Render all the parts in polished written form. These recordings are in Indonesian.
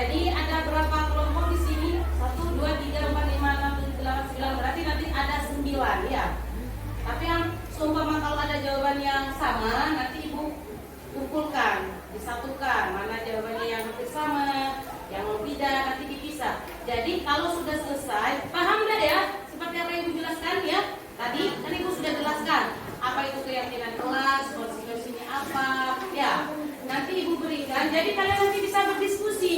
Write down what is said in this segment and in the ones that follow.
Jadi ada berapa kelompok di sini? 1, 2, 3, 4, 5, 6, 7, 8, 9. Berarti nanti ada 9 ya. Tapi yang seumpama kalau ada jawaban yang sama, nanti ibu kumpulkan, disatukan. Mana jawabannya yang hampir sama, yang tidak, nanti dipisah. Jadi kalau sudah selesai, paham nggak ya? Seperti apa yang ibu jelaskan ya? Tadi kan ibu sudah jelaskan apa itu keyakinan kelas, konsekuensinya apa, ya. Nanti ibu berikan. Jadi kalian nanti bisa berdiskusi.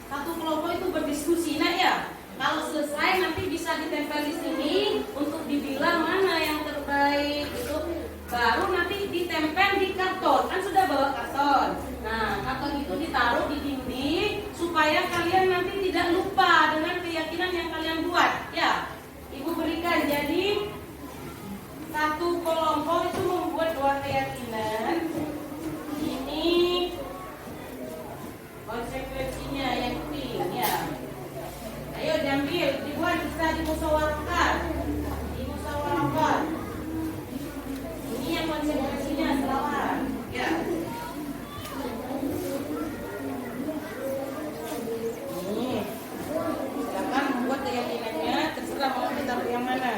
Satu kelompok itu berdiskusi, nah ya. Kalau selesai nanti bisa ditempel di sini untuk dibilang mana yang terbaik itu. Baru nanti ditempel di karton. Kan sudah bawa karton. Nah, karton itu ditaruh di dinding supaya kalian nanti tidak lupa dengan keyakinan yang kalian buat. Ya, ibu berikan. Jadi satu kelompok itu membuat 2 keyakinan. Ini konsekuensinya yang pink ya. Ayo diambil, dibuat, bisa dimusyawarahkan. Dimusyawarahkan. Ini yang konsekuensinya salah. Ya. Ini. Silakan membuat keyakinannya, terserah mau ditaruh yang mana.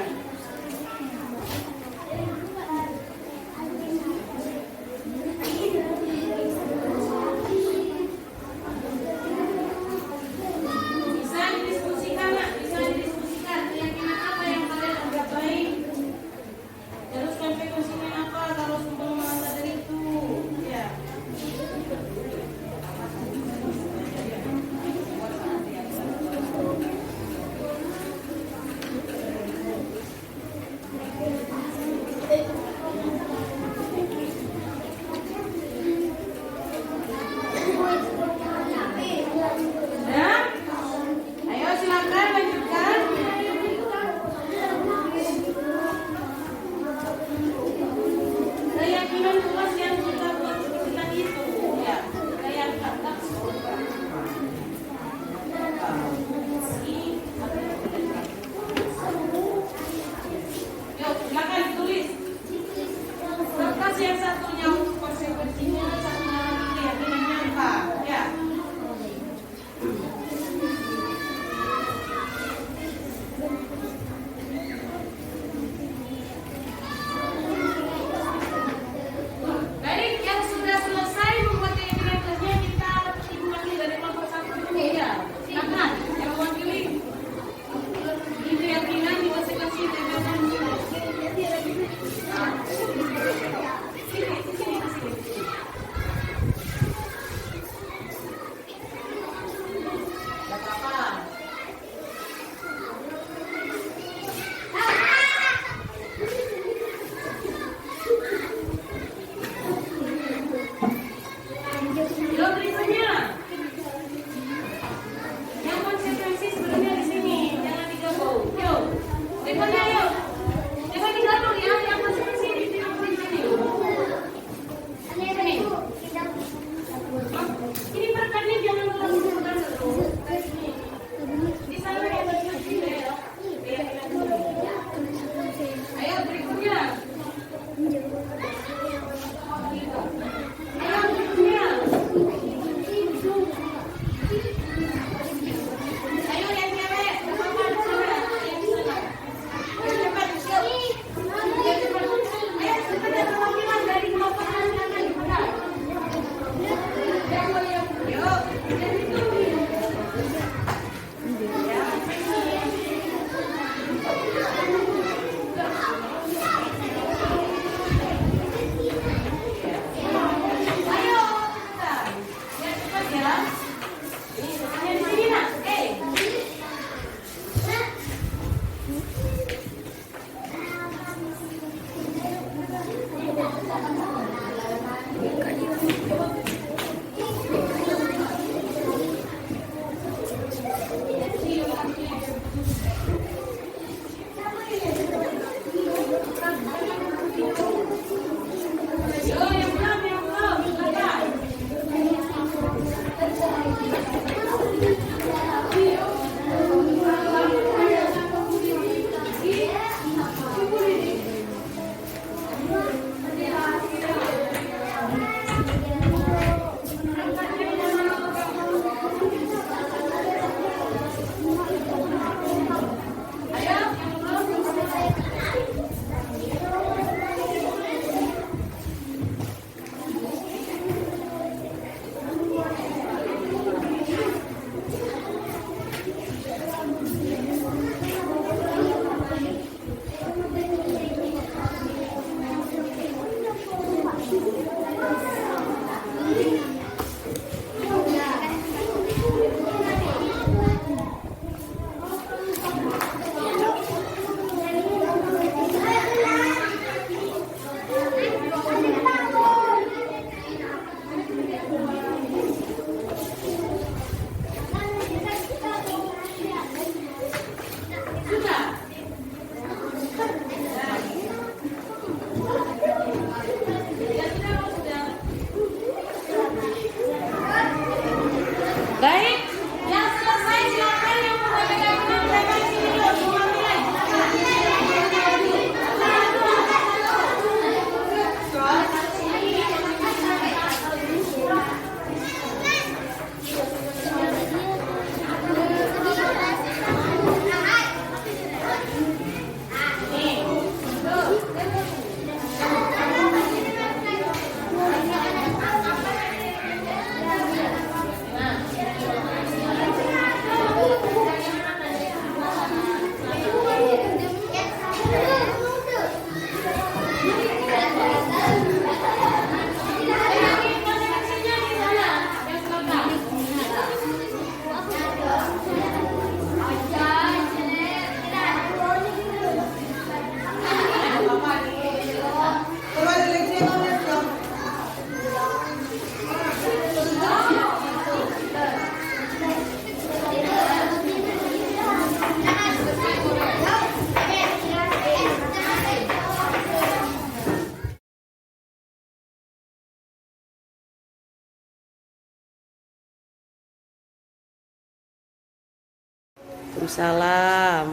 Waalaikumsalam.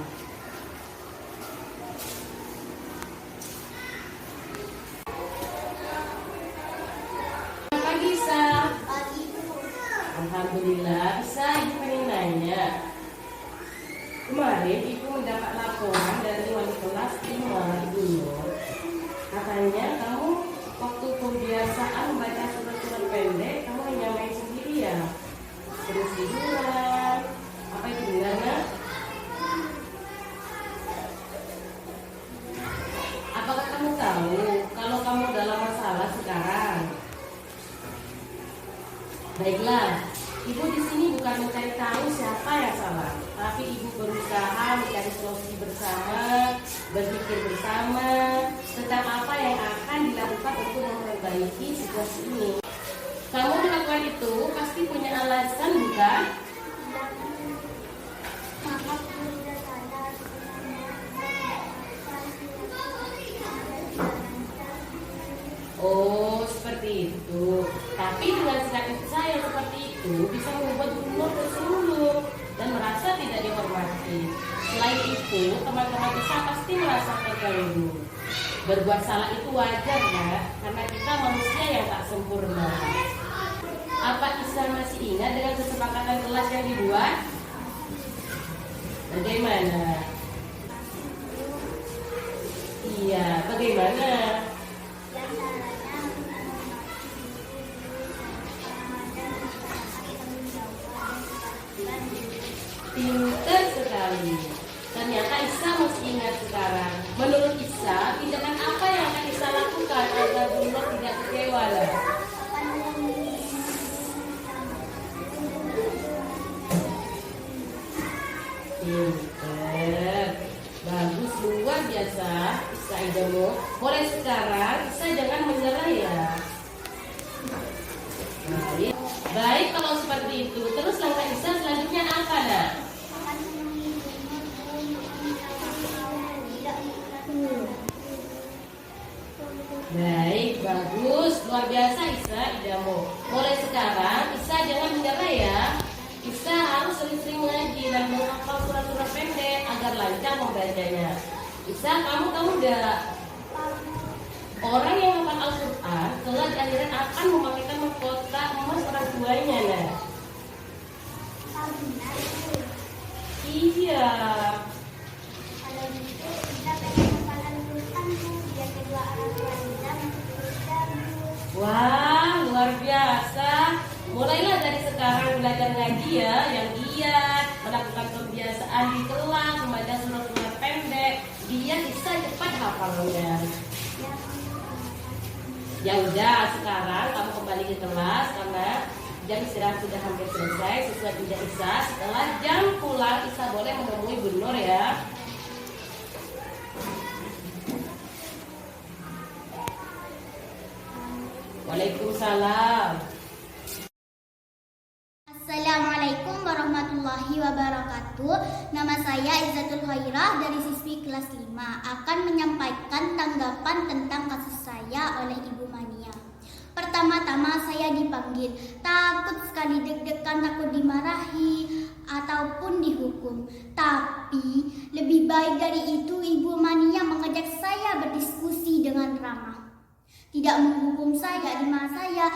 Pagi, Sa. Alhamdulillah. Sa, ibu pengen nanya. Kemarin ibu mendapat laporan dari wali kelas 5 Ibu Nur. Katanya kamu waktu kebiasaan baca surat-surat pendek, kamu hanya main sendiri ya? Terus tiduran. Apa itu gimana? Apakah kamu tahu kalau kamu dalam masalah sekarang? Baiklah, ibu di sini bukan mencari tahu siapa yang salah, tapi ibu berusaha mencari solusi bersama, berpikir bersama tentang apa yang akan dilakukan untuk memperbaiki situasi ini. Kamu melakukan itu pasti punya alasan, bukan? Oh, seperti itu. Tapi dengan sikap saya seperti itu bisa membuat Bu Nur tersenyum dan merasa tidak dihormati. Selain itu, teman-teman Isa pasti merasa terganggu. Berbuat salah itu wajar ya, karena kita manusia yang tak sempurna. Apa Isa masih ingat dengan kesepakatan kelas yang dibuat? Bagaimana? Iya, bagaimana? Pintar sekali. Ternyata Isa masih ingat sekarang. Menurut Isa, tindakan apa yang akan Isa lakukan agar Bu Nur tidak kecewa lah? Pintar. Bagus, luar biasa Isa Idamu. Mulai sekarang Isa jangan menyerah ya. Baik, kalau seperti itu, terus langkah Isa selanjutnya apa, Nak? Baik, bagus, luar biasa Isa Idamu. Mulai sekarang Isa jangan menyerah ya. Isa harus sering-sering ngaji dan menghafal surat-surat pendek agar lancar membacanya. Isa, kamu tahu enggak? Orang yang menghafal Al-Quran kelak di akhirat akan memakaikan mahkota emas orang tuanya, nah. Iya. Kalau gitu kita pengen hafal Al-Quran biar kedua orang tua kita Wah, luar biasa. Mulailah dari sekarang belajar ngaji ya, yang giat, melakukan kebiasaan di kelas, membaca surat-surat pendek, biar bisa cepat hafalnya. Ya udah, sekarang kamu kembali ke kelas karena jam istirahat sudah hampir selesai. Sesuai tidak Isa, setelah jam pulang Isa boleh menemui Bu Nur ya. Waalaikumsalam. Assalamualaikum warahmatullahi wabarakatuh. Nama saya Izzatul Khairah dari siswi kelas 5 akan menyampaikan tanggapan tentang kasus saya oleh Ibu Mania. Pertama-tama saya dipanggil, takut sekali, deg-degan, takut dimarahi ataupun dihukum. Tapi lebih baik dari itu Ibu Mania mengajak saya berdiskusi dengan ramah. Tidak menghukum saya, dimana saya,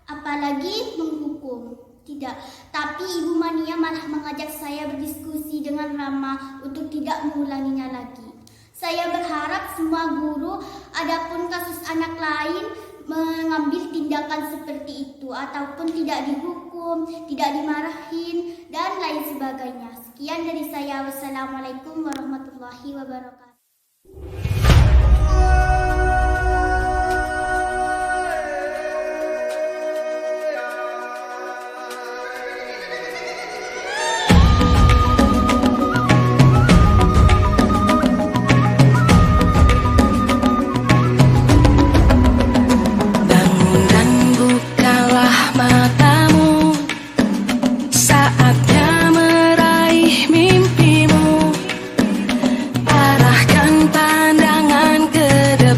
apalagi menghukum. Tidak, tapi Ibu Mania malah mengajak saya berdiskusi dengan ramah untuk tidak mengulanginya lagi. Saya berharap semua guru, adapun kasus anak lain, mengambil tindakan seperti itu ataupun tidak dihukum, tidak dimarahin, dan lain sebagainya. Sekian dari saya. Wassalamualaikum warahmatullahi wabarakatuh. Arahkan pandangan ke depan.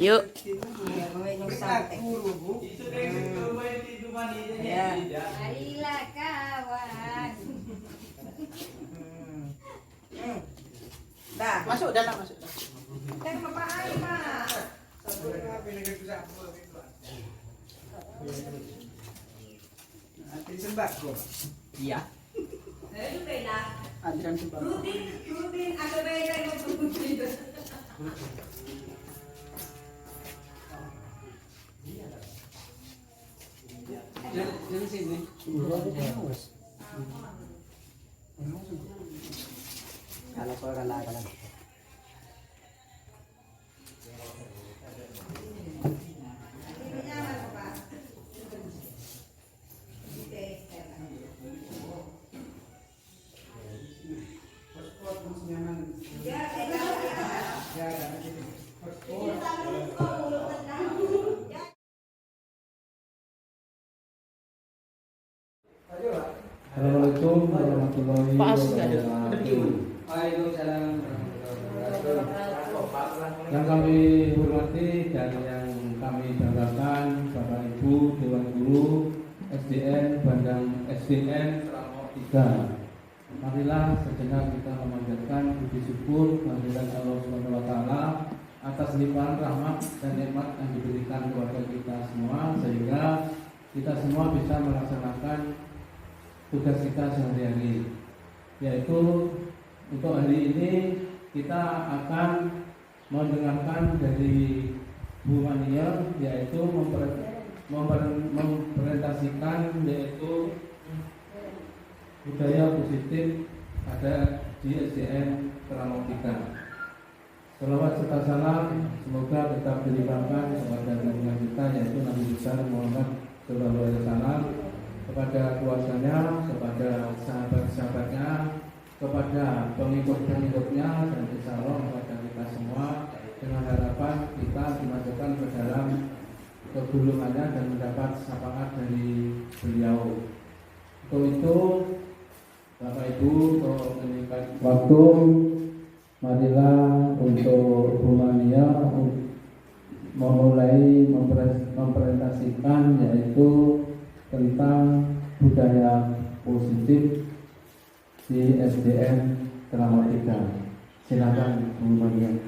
Yuk. Marilah kawan. Masuk, datang masuk. Kan Bapak Aiman. Antin sembako. Iya. Itu beda. Antrian sembako. Rutin ada beda yang berbeda. Dari sini. Kalau kalau. Assalamualaikum warahmatullahi wabarakatuh. Waalaikumsalam. Yang kami hormati dan yang kami banggakan Bapak Ibu Dewan Guru SDN Bandang SDN Keramok 3. Marilah sejenak kita memanjatkan puji syukur kehadirat Allah Subhanahu wa taala atas limpahan rahmat dan nikmat yang diberikan kepada kita semua sehingga kita semua bisa melaksanakan tugas kita sehari-hari, yaitu untuk hari ini kita akan mendengarkan dari Bu Mania, yaitu mempresentasikan yaitu budaya positif ada di SDN Keramok 3. Salawat serta salam semoga tetap dilimpahkan kepada junjungan kita yaitu Nabi besar Muhammad SAW, kepada keluarganya, kepada sahabat-sahabatnya, kepada pengikut-pengikutnya, dan insya Allah kepada kita semua, dengan harapan kita dimasukkan ke dalam kegulungannya dan mendapat syafaat dari beliau. Untuk itu Bapak Ibu, untuk meningkat waktu, marilah untuk Bu Mania memulai mempresentasikan yaitu tentang budaya positif di SDN Keramok 3. Silakan Bu Mania.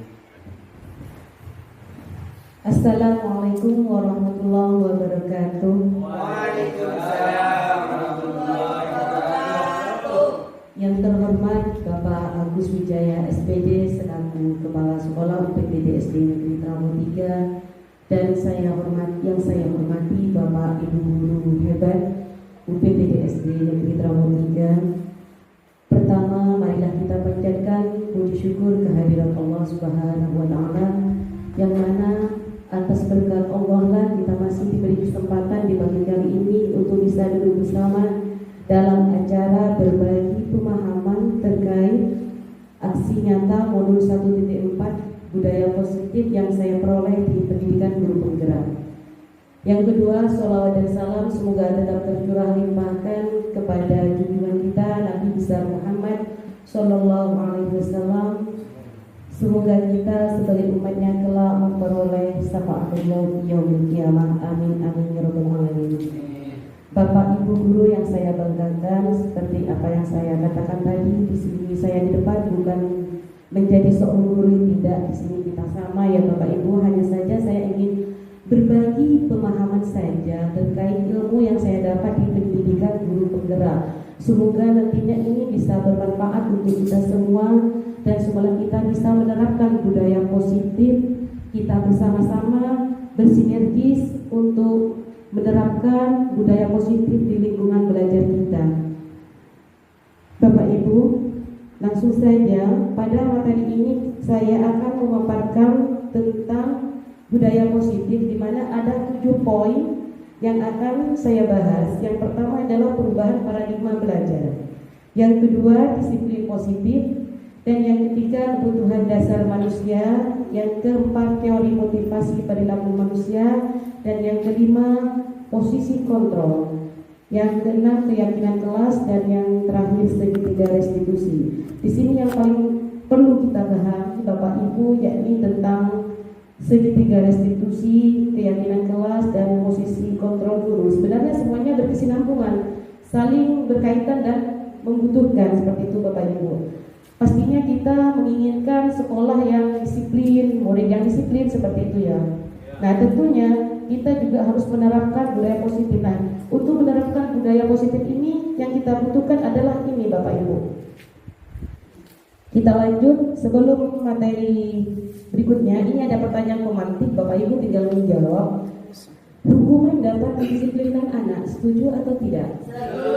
Assalamualaikum warahmatullahi wabarakatuh. Waalaikumsalam warahmatullahi wabarakatuh. Yang terhormat Bapak Agus Wijaya SPD selaku Kepala Sekolah UPTD SD Negeri Keramok 3 dan yang saya hormati Bapak Ibu Guru hebat UPTD SD Negeri Keramok 3. Pertama, marilah kita panjatkan puji syukur kehadirat Allah Subhanahu wa taala yang mana atas berkat Allah lah kita masih diberi kesempatan di pagi kali ini untuk bisa duduk bersama dalam acara berbagi pemahaman terkait aksi nyata modul 1.4 budaya positif yang saya peroleh di pendidikan guru penggerak. Yang kedua, sholawat dan salam semoga tetap tercurah limpahkan kepada junjungan kita Nabi besar Muhammad Sallallahu Alaihi Wasallam. Semoga kita sebagai umatnya kelak memperoleh syafaatullah yaumil qiyamah. Amin amin ya rabbal alamin. Bapak Ibu guru yang saya banggakan, seperti apa yang saya katakan tadi, di sini saya di depan bukan menjadi seorang guru, tidak. Di sini kita sama ya Bapak Ibu, hanya saja saya ingin berbagi pemahaman saja terkait ilmu yang saya dapat di pendidikan guru penggerak. Semoga nantinya ini bisa bermanfaat untuk kita semua dan semoga kita bisa menerapkan budaya positif, kita bersama-sama bersinergis untuk menerapkan budaya positif di lingkungan belajar kita. Bapak Ibu, langsung saja pada materi ini saya akan memaparkan tentang budaya positif di mana ada 7 poin yang akan saya bahas. Yang pertama adalah perubahan paradigma belajar. Yang kedua, disiplin positif. Dan yang ketiga, kebutuhan dasar manusia. Yang keempat, teori motivasi perilaku manusia. Dan yang kelima, posisi kontrol. Yang keenam, keyakinan kelas. Dan yang terakhir, segitiga restitusi. Di sini yang paling perlu kita Bapak Ibu, yakni tentang segitiga restitusi, keyakinan kelas, dan posisi kontrol guru. Sebenarnya semuanya berkesinambungan, saling berkaitan dan membutuhkan, seperti itu Bapak Ibu. Pastinya kita menginginkan sekolah yang disiplin, murid yang disiplin, seperti itu ya. Nah tentunya kita juga harus menerapkan budaya positif. Nah untuk menerapkan budaya positif ini yang kita butuhkan adalah ini Bapak Ibu. Kita lanjut sebelum materi berikutnya. Ini ada pertanyaan pemantik, Bapak Ibu tinggal menjawab. Hukuman dapat mendisiplinkan anak, setuju atau tidak? Setuju.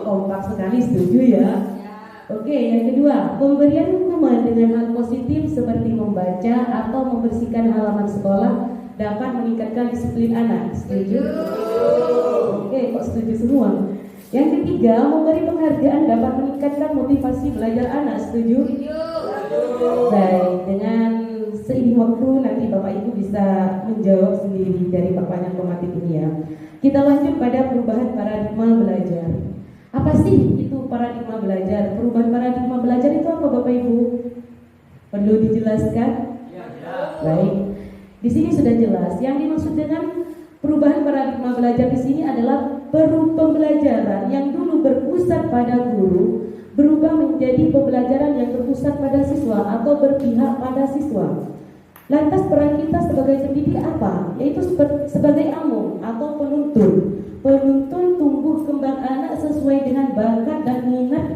Kompak sekali setuju ya. Oke, yang kedua, pemberian hukuman dengan hal positif seperti membaca atau membersihkan halaman sekolah dapat meningkatkan disiplin anak. Setuju? Oke, kok setuju semua? Yang ketiga, memberi penghargaan dapat meningkatkan motivasi belajar anak. Setuju? Baik, dengan seiring waktu nanti Bapak Ibu bisa menjawab sendiri dari pertanyaan pematip ini ya. Kita lanjut pada perubahan paradigma belajar. Apa sih itu paradigma belajar? Perubahan paradigma belajar itu apa Bapak Ibu? Perlu dijelaskan? Baik. Di sini sudah jelas. Yang dimaksud dengan perubahan paradigma belajar di sini adalah pembelajaran yang dulu berpusat pada guru berubah menjadi pembelajaran yang berpusat pada siswa atau berpihak pada siswa. Lantas peran kita sebagai pendidik apa? Yaitu sebagai amung atau penuntun. Penuntun tumbuh kembang anak sesuai dengan bakat dan minat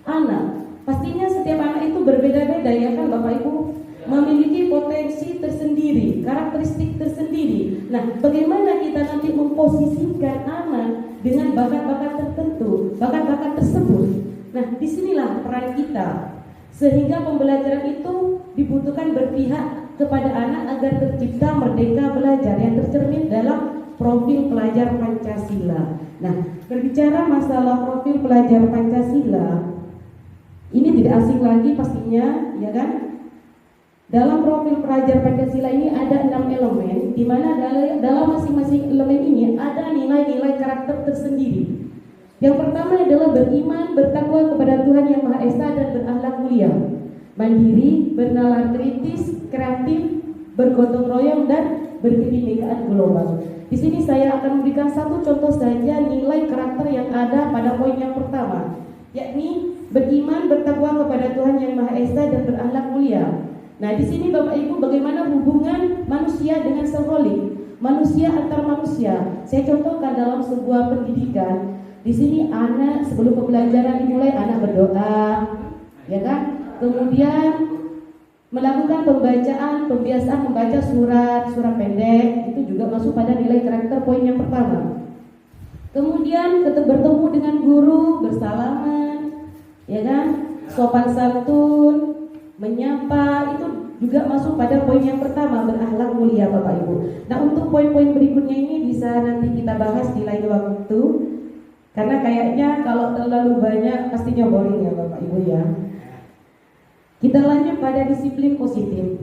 anak. Pastinya setiap anak itu berbeda-beda ya kan Bapak Ibu? Memiliki potensi tersendiri, karakteristik tersendiri. Nah, bagaimana kita nanti memposisikan anak dengan bakat-bakat tertentu, bakat-bakat tersebut? Nah, disinilah peran kita. Sehingga pembelajaran itu dibutuhkan berpihak kepada anak agar tercipta merdeka belajar yang tercermin dalam profil pelajar Pancasila. Nah, berbicara masalah profil pelajar Pancasila, ini tidak asing lagi pastinya, ya kan? Dalam profil pelajar Pancasila ini ada 6 elemen, di mana dalam masing-masing elemen ini ada nilai-nilai karakter tersendiri. Yang pertama adalah beriman, bertakwa kepada Tuhan Yang Maha Esa dan berakhlak mulia, mandiri, bernalar kritis, kreatif, bergotong royong dan berkebinekaan global. Di sini saya akan memberikan satu contoh saja nilai karakter yang ada pada poin yang pertama, yakni beriman, bertakwa kepada Tuhan Yang Maha Esa dan berakhlak mulia. Nah, di sini Bapak Ibu bagaimana hubungan manusia dengan seholik, manusia antar manusia. Saya contohkan dalam sebuah pendidikan. Di sini anak sebelum pembelajaran dimulai anak berdoa, ya kan? Kemudian melakukan pembacaan, pembiasaan membaca surat pendek, itu juga masuk pada nilai karakter poin yang pertama. Kemudian bertemu dengan guru, bersalaman, ya kan? Sopan santun, menyapa, itu juga masuk pada poin yang pertama, berakhlak mulia Bapak Ibu. Nah, untuk poin-poin berikutnya ini bisa nanti kita bahas di lain waktu, karena kayaknya kalau terlalu banyak pastinya boring ya Bapak Ibu ya. Kita lanjut pada disiplin positif.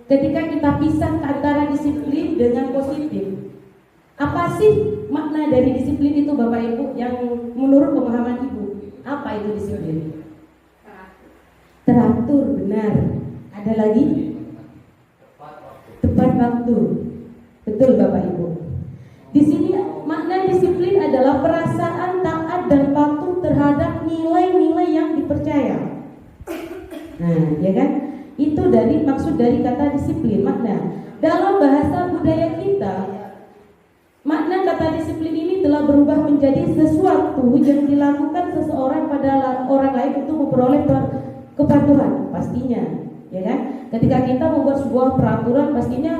Ketika kita pisah antara disiplin dengan positif, apa sih makna dari disiplin itu Bapak Ibu yang menurut pemahaman Ibu? Apa itu disiplin? Teratur, benar. Ada lagi? Tepat waktu. Betul Bapak Ibu. Di sini makna disiplin adalah perasaan taat dan patuh terhadap nilai-nilai yang dipercaya. Nah, ya kan? Itu maksud dari kata disiplin, makna. Dalam bahasa budaya kita, makna kata disiplin ini telah berubah menjadi sesuatu yang dilakukan seseorang pada orang lain untuk memperoleh kepatuhan, pastinya, ya kan? Ketika kita membuat sebuah peraturan, pastinya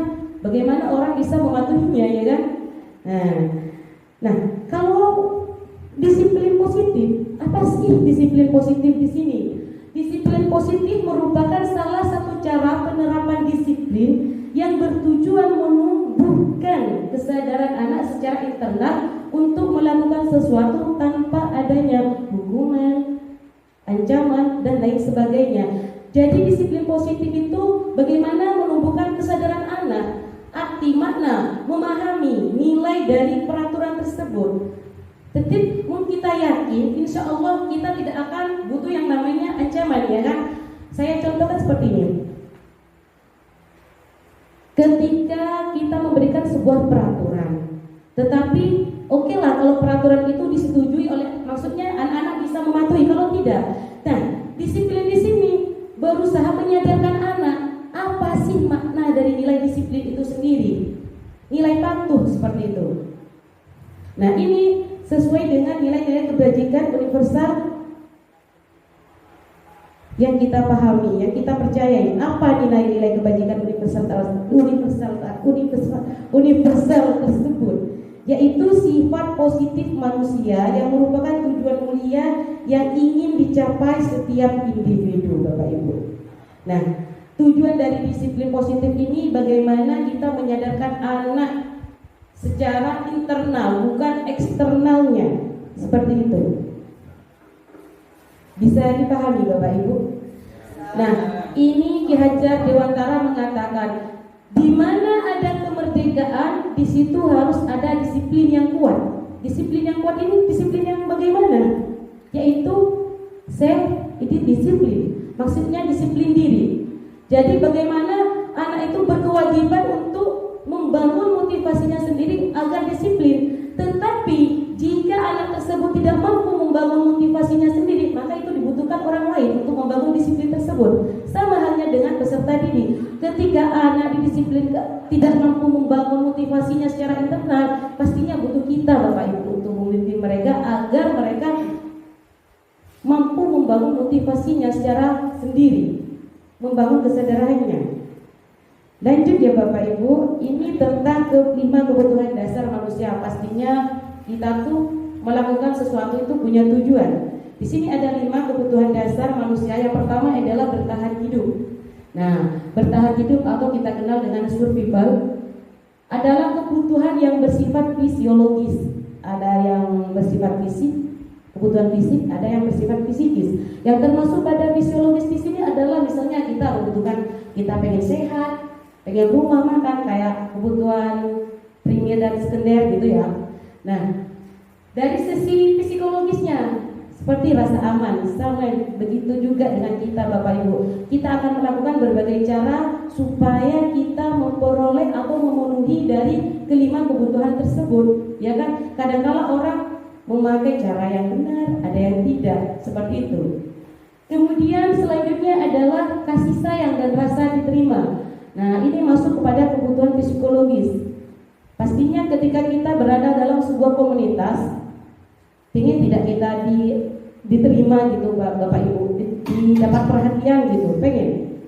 bagaimana orang bisa mematuhinya, ya kan? Nah, kalau disiplin positif, apa sih disiplin positif di sini? Disiplin positif merupakan salah satu cara penerapan disiplin yang bertujuan menumbuhkan kesadaran anak secara internal untuk melakukan sesuatu tanpa adanya hukuman, ancaman, dan lain sebagainya. Jadi disiplin positif itu bagaimana menumbuhkan kesadaran anak, arti makna, memahami nilai dari peraturan tersebut. Tetap kita yakin, insya Allah kita tidak akan butuh yang namanya ancaman, ya kan? Saya contohkan seperti ini. Ketika kita memberikan sebuah peraturan, tetapi oke lah kalau peraturan itu disetujui oleh, maksudnya anak-anak bisa mematuhi. Kalau tidak, nah disiplin di sini berusaha menyadarkan anak apa sih makna dari nilai disiplin itu sendiri, nilai patuh seperti itu. Nah ini sesuai dengan nilai-nilai kebajikan universal yang kita pahami, yang kita percayai. Apa nilai-nilai kebajikan universal tersebut? Yaitu sifat positif manusia yang merupakan tujuan mulia yang ingin dicapai setiap individu, Bapak Ibu. Nah, tujuan dari disiplin positif ini bagaimana kita menyadarkan anak secara internal, bukan eksternalnya, seperti itu. Bisa dipahami Bapak Ibu? Nah, ini Ki Hajar Dewantara mengatakan, di mana ada kemerdekaan, di situ harus ada disiplin yang kuat. Disiplin yang kuat ini disiplin yang bagaimana? Yaitu self disiplin. Maksudnya disiplin diri. Jadi bagaimana anak itu berkewajiban untuk membangun motivasinya sendiri agar disiplin. Tetapi jika anak tersebut tidak mampu membangun motivasinya sendiri, maka itu dibutuhkan orang lain untuk membangun disiplin tersebut. Sama halnya dengan peserta didik. Ketika anak didisiplin tidak mampu membangun motivasinya secara internal, pastinya butuh kita Bapak Ibu untuk membimbing mereka agar mereka mampu membangun motivasinya secara sendiri, membangun kesadarannya. Lanjut ya Bapak Ibu, ini tentang 5 kebutuhan dasar manusia. Pastinya kita tuh melakukan sesuatu itu punya tujuan. Di sini ada 5 kebutuhan dasar manusia. Yang pertama adalah bertahan hidup. Nah, bertahan hidup atau kita kenal dengan survival adalah kebutuhan yang bersifat fisiologis. Ada yang bersifat fisik, kebutuhan fisik, ada yang bersifat fisikis. Yang termasuk pada fisiologis di sini adalah misalnya kita membutuhkan, kita pengen sehat, pengen rumah makan, kayak kebutuhan primer dan sekunder gitu ya. Nah, dari sisi psikologisnya seperti rasa aman, sama begitu juga dengan kita Bapak Ibu. Kita akan melakukan berbagai cara supaya kita memperoleh atau memenuhi dari kelima kebutuhan tersebut, ya kan? Kadang-kala orang memakai cara yang benar, ada yang tidak, seperti itu. Kemudian selanjutnya adalah kasih sayang dan rasa diterima. Nah, ini masuk kepada kebutuhan psikologis. Pastinya ketika kita berada dalam sebuah komunitas, ingin tidak kita diterima gitu Bapak Ibu, dapat perhatian gitu, pengen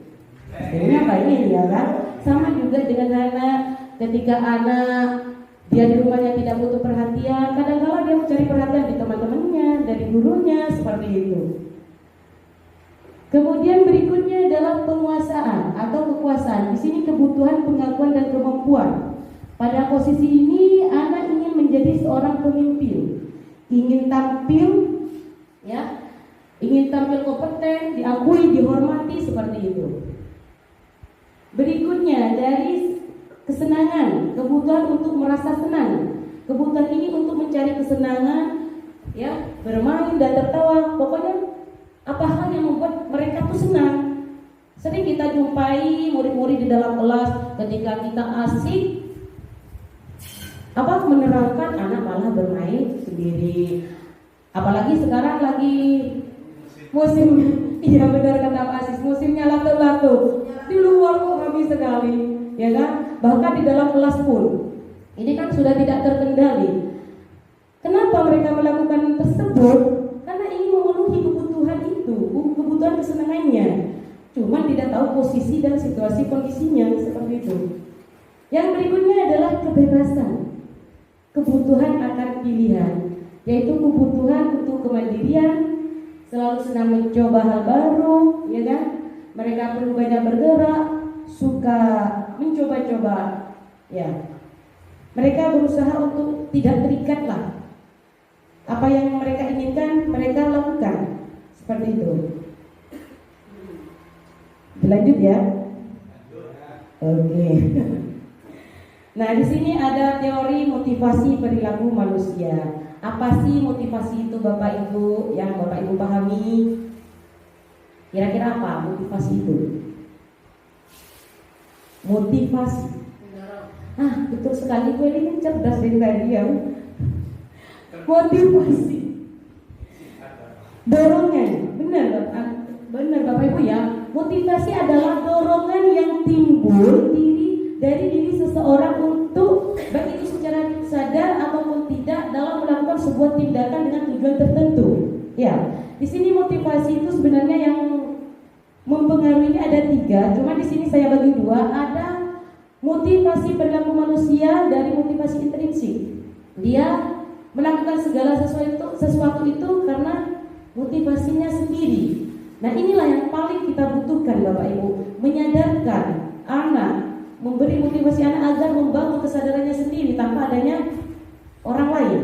apa ini ya kan? Sama juga dengan anak, ketika anak dia di rumahnya tidak butuh perhatian, kadang-kala dia mencari perhatian di teman-temannya, dari gurunya, seperti itu. Kemudian berikutnya adalah penguasaan atau kekuasaan. Di sini kebutuhan pengakuan dan kemampuan. Pada posisi ini anak ingin menjadi seorang pemimpin, ingin tampil, ya, ingin tampil kompeten, diakui, dihormati, seperti itu. Berikutnya dari kesenangan, kebutuhan untuk merasa senang. Kebutuhan ini untuk mencari kesenangan, ya, bermain dan tertawa. Pokoknya apa hal yang membuat mereka tuh senang. Sering kita jumpai murid-murid di dalam kelas ketika kita asik menerangkan, anak malah bermain sendiri. Apalagi sekarang lagi musim, iya benar kata Pak Asis, musimnya lato-lato. Di luar kok habis sekali, ya kan? Bahkan di dalam kelas pun ini kan sudah tidak terkendali. Kenapa mereka melakukan tersebut? Karena ingin memenuhi kebutuhan itu, kebutuhan kesenangannya. Cuman tidak tahu posisi dan situasi kondisinya, seperti itu. Yang berikutnya adalah kebebasan, kebutuhan akan pilihan, yaitu kebutuhan untuk kemandirian, selalu senang mencoba hal baru, ya kan? Mereka perlu banyak bergerak, suka mencoba-coba, ya. Mereka berusaha untuk tidak terikat lah. Apa yang mereka inginkan, mereka lakukan, seperti itu. Lanjut ya. Oke. Nah, di sini ada teori motivasi perilaku manusia. Apa sih motivasi itu Bapak Ibu yang Bapak Ibu pahami? Kira-kira apa motivasi itu? Motivasi. Betul sekali, gue ini kan cerdas dari tadi ya. Motivasi. Dorongan, benar Bapak Ibu ya. Motivasi adalah dorongan yang timbul dari diri seseorang untuk baik itu secara sadar ataupun tidak dalam melakukan sebuah tindakan dengan tujuan tertentu. Ya, di sini motivasi itu sebenarnya yang mempengaruhinya ada 3. Cuma di sini saya bagi 2. Ada motivasi perilaku manusia dari motivasi intrinsik. Dia melakukan segala sesuatu itu karena motivasinya sendiri. Nah, inilah yang paling kita butuhkan Bapak Ibu, menyadarkan anak, memberi motivasi anak agar membangun kesadarannya sendiri tanpa adanya orang lain.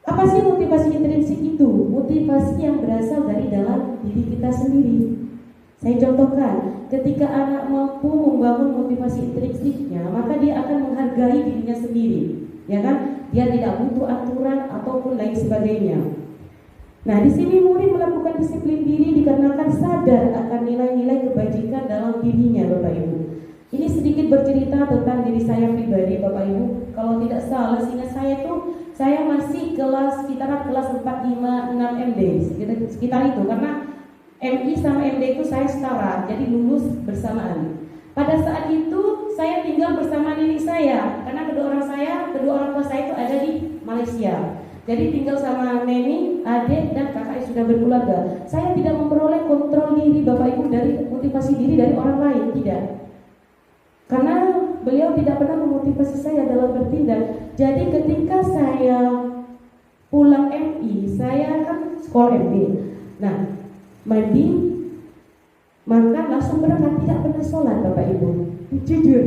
Apa sih motivasi intrinsik itu? Motivasi yang berasal dari dalam diri kita sendiri. Saya contohkan, ketika anak mampu membangun motivasi intrinsiknya, maka dia akan menghargai dirinya sendiri, ya kan? Dia tidak butuh aturan ataupun lain sebagainya. Nah, di sini murid melakukan disiplin diri dikarenakan sadar akan nilai-nilai kebajikan dalam dirinya, Bapak Ibu. Ini sedikit bercerita tentang diri saya pribadi, Bapak Ibu. Kalau tidak salah, seingat saya masih sekitaran kelas 4, 5, 6 MD, sekitar itu, karena MI sama MD itu saya setara, jadi lulus bersamaan. Pada saat itu saya tinggal bersama nenek saya, karena kedua orang tua saya itu ada di Malaysia. Jadi tinggal sama nenek, adik, dan kakak yang sudah berkeluarga. Saya tidak memperoleh kontrol diri Bapak Ibu dari motivasi diri dari orang lain, tidak. Karena beliau tidak pernah memotivasi saya dalam bertindak. Jadi ketika saya pulang MI, saya kan sekolah MI. Nah, mandi, makan, langsung berangkat, tidak pernah sholat Bapak Ibu. Jujur.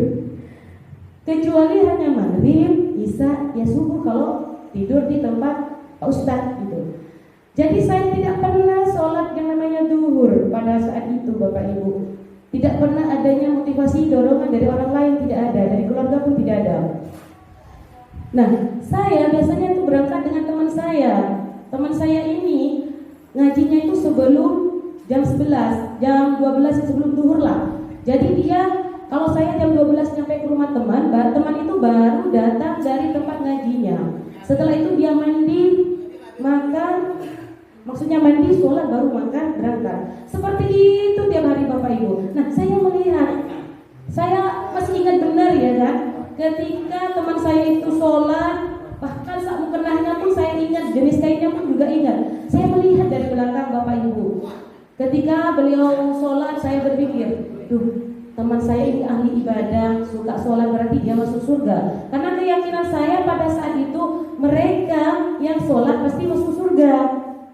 Kecuali hanya maghrib, isya, ya subuh kalau tidur di tempat Pak Ustadz gitu. Jadi saya tidak pernah sholat yang namanya duhur pada saat itu Bapak Ibu. Tidak pernah adanya motivasi dorongan dari orang lain, tidak ada, dari keluarga pun tidak ada. Nah, saya biasanya itu berangkat dengan teman saya. Teman saya ini ngajinya itu sebelum jam 11, jam 12 sebelum duhur lah. Jadi dia, kalau saya jam 12 nyampe ke rumah teman itu baru datang dari tempat ngajinya. Setelah itu dia mandi, makan, maksudnya mandi, sholat, baru makan, berangkat. Seperti itu tiap hari Bapak Ibu. Nah, saya melihat, saya masih ingat benar ya kan, ketika teman saya itu sholat, bahkan saat mukenahnya pun saya ingat, jenis kainnya pun juga ingat. Saya melihat dari belakang Bapak Ibu. Ketika beliau sholat, saya berpikir, teman saya ini ahli ibadah, suka sholat, berarti dia masuk surga. Karena keyakinan saya pada saat itu, mereka yang sholat pasti masuk surga.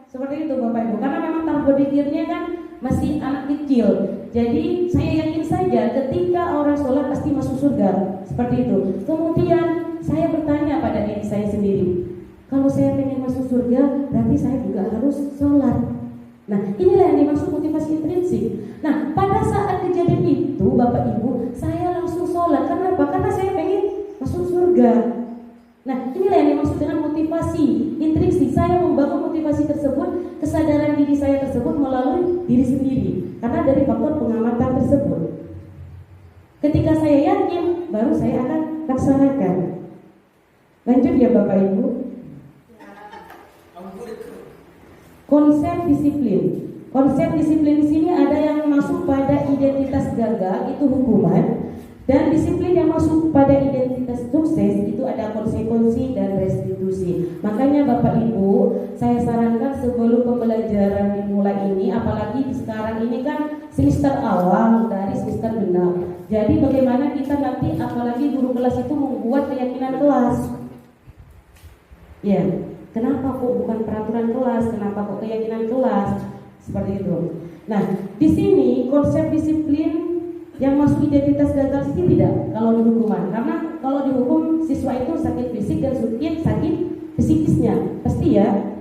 Seperti itu Bapak Ibu. Karena memang tahap berpikirnya kan masih anak kecil. Jadi saya yakin saja ketika orang sholat pasti masuk surga. Seperti itu. Kemudian saya bertanya pada diri saya sendiri, kalau saya pengen masuk surga, berarti saya juga harus sholat. Nah, inilah yang dimaksud motivasi intrinsik. Nah, pada saat kejadian itu Bapak Ibu, saya langsung sholat. Kenapa? Karena saya pengen masuk surga. Nah, inilah yang dimaksud dengan motivasi intrinsik. Saya membangun motivasi tersebut, kesadaran diri saya tersebut melalui diri sendiri, karena dari faktor pengamatan tersebut. Ketika saya yakin, baru saya akan laksanakan. Lanjut ya Bapak Ibu. Konsep disiplin. Konsep disiplin di sini ada yang masuk pada identitas gagal, itu hukuman, dan disiplin yang masuk pada identitas sukses itu ada konsekuensi dan restitusi. Makanya Bapak Ibu, saya sarankan sebelum pembelajaran dimulai ini, apalagi sekarang ini kan semester awal dari semester genap. Jadi bagaimana kita nanti, apalagi guru kelas itu membuat keyakinan kelas. Ya, kenapa kok bukan peraturan kelas? Kenapa kok keyakinan kelas? Seperti itu. Nah, di sini konsep disiplin yang masuk identitas gagal sih tidak kalau di hukuman. Karena kalau dihukum siswa itu sakit fisik dan sakit psikisnya, pasti ya.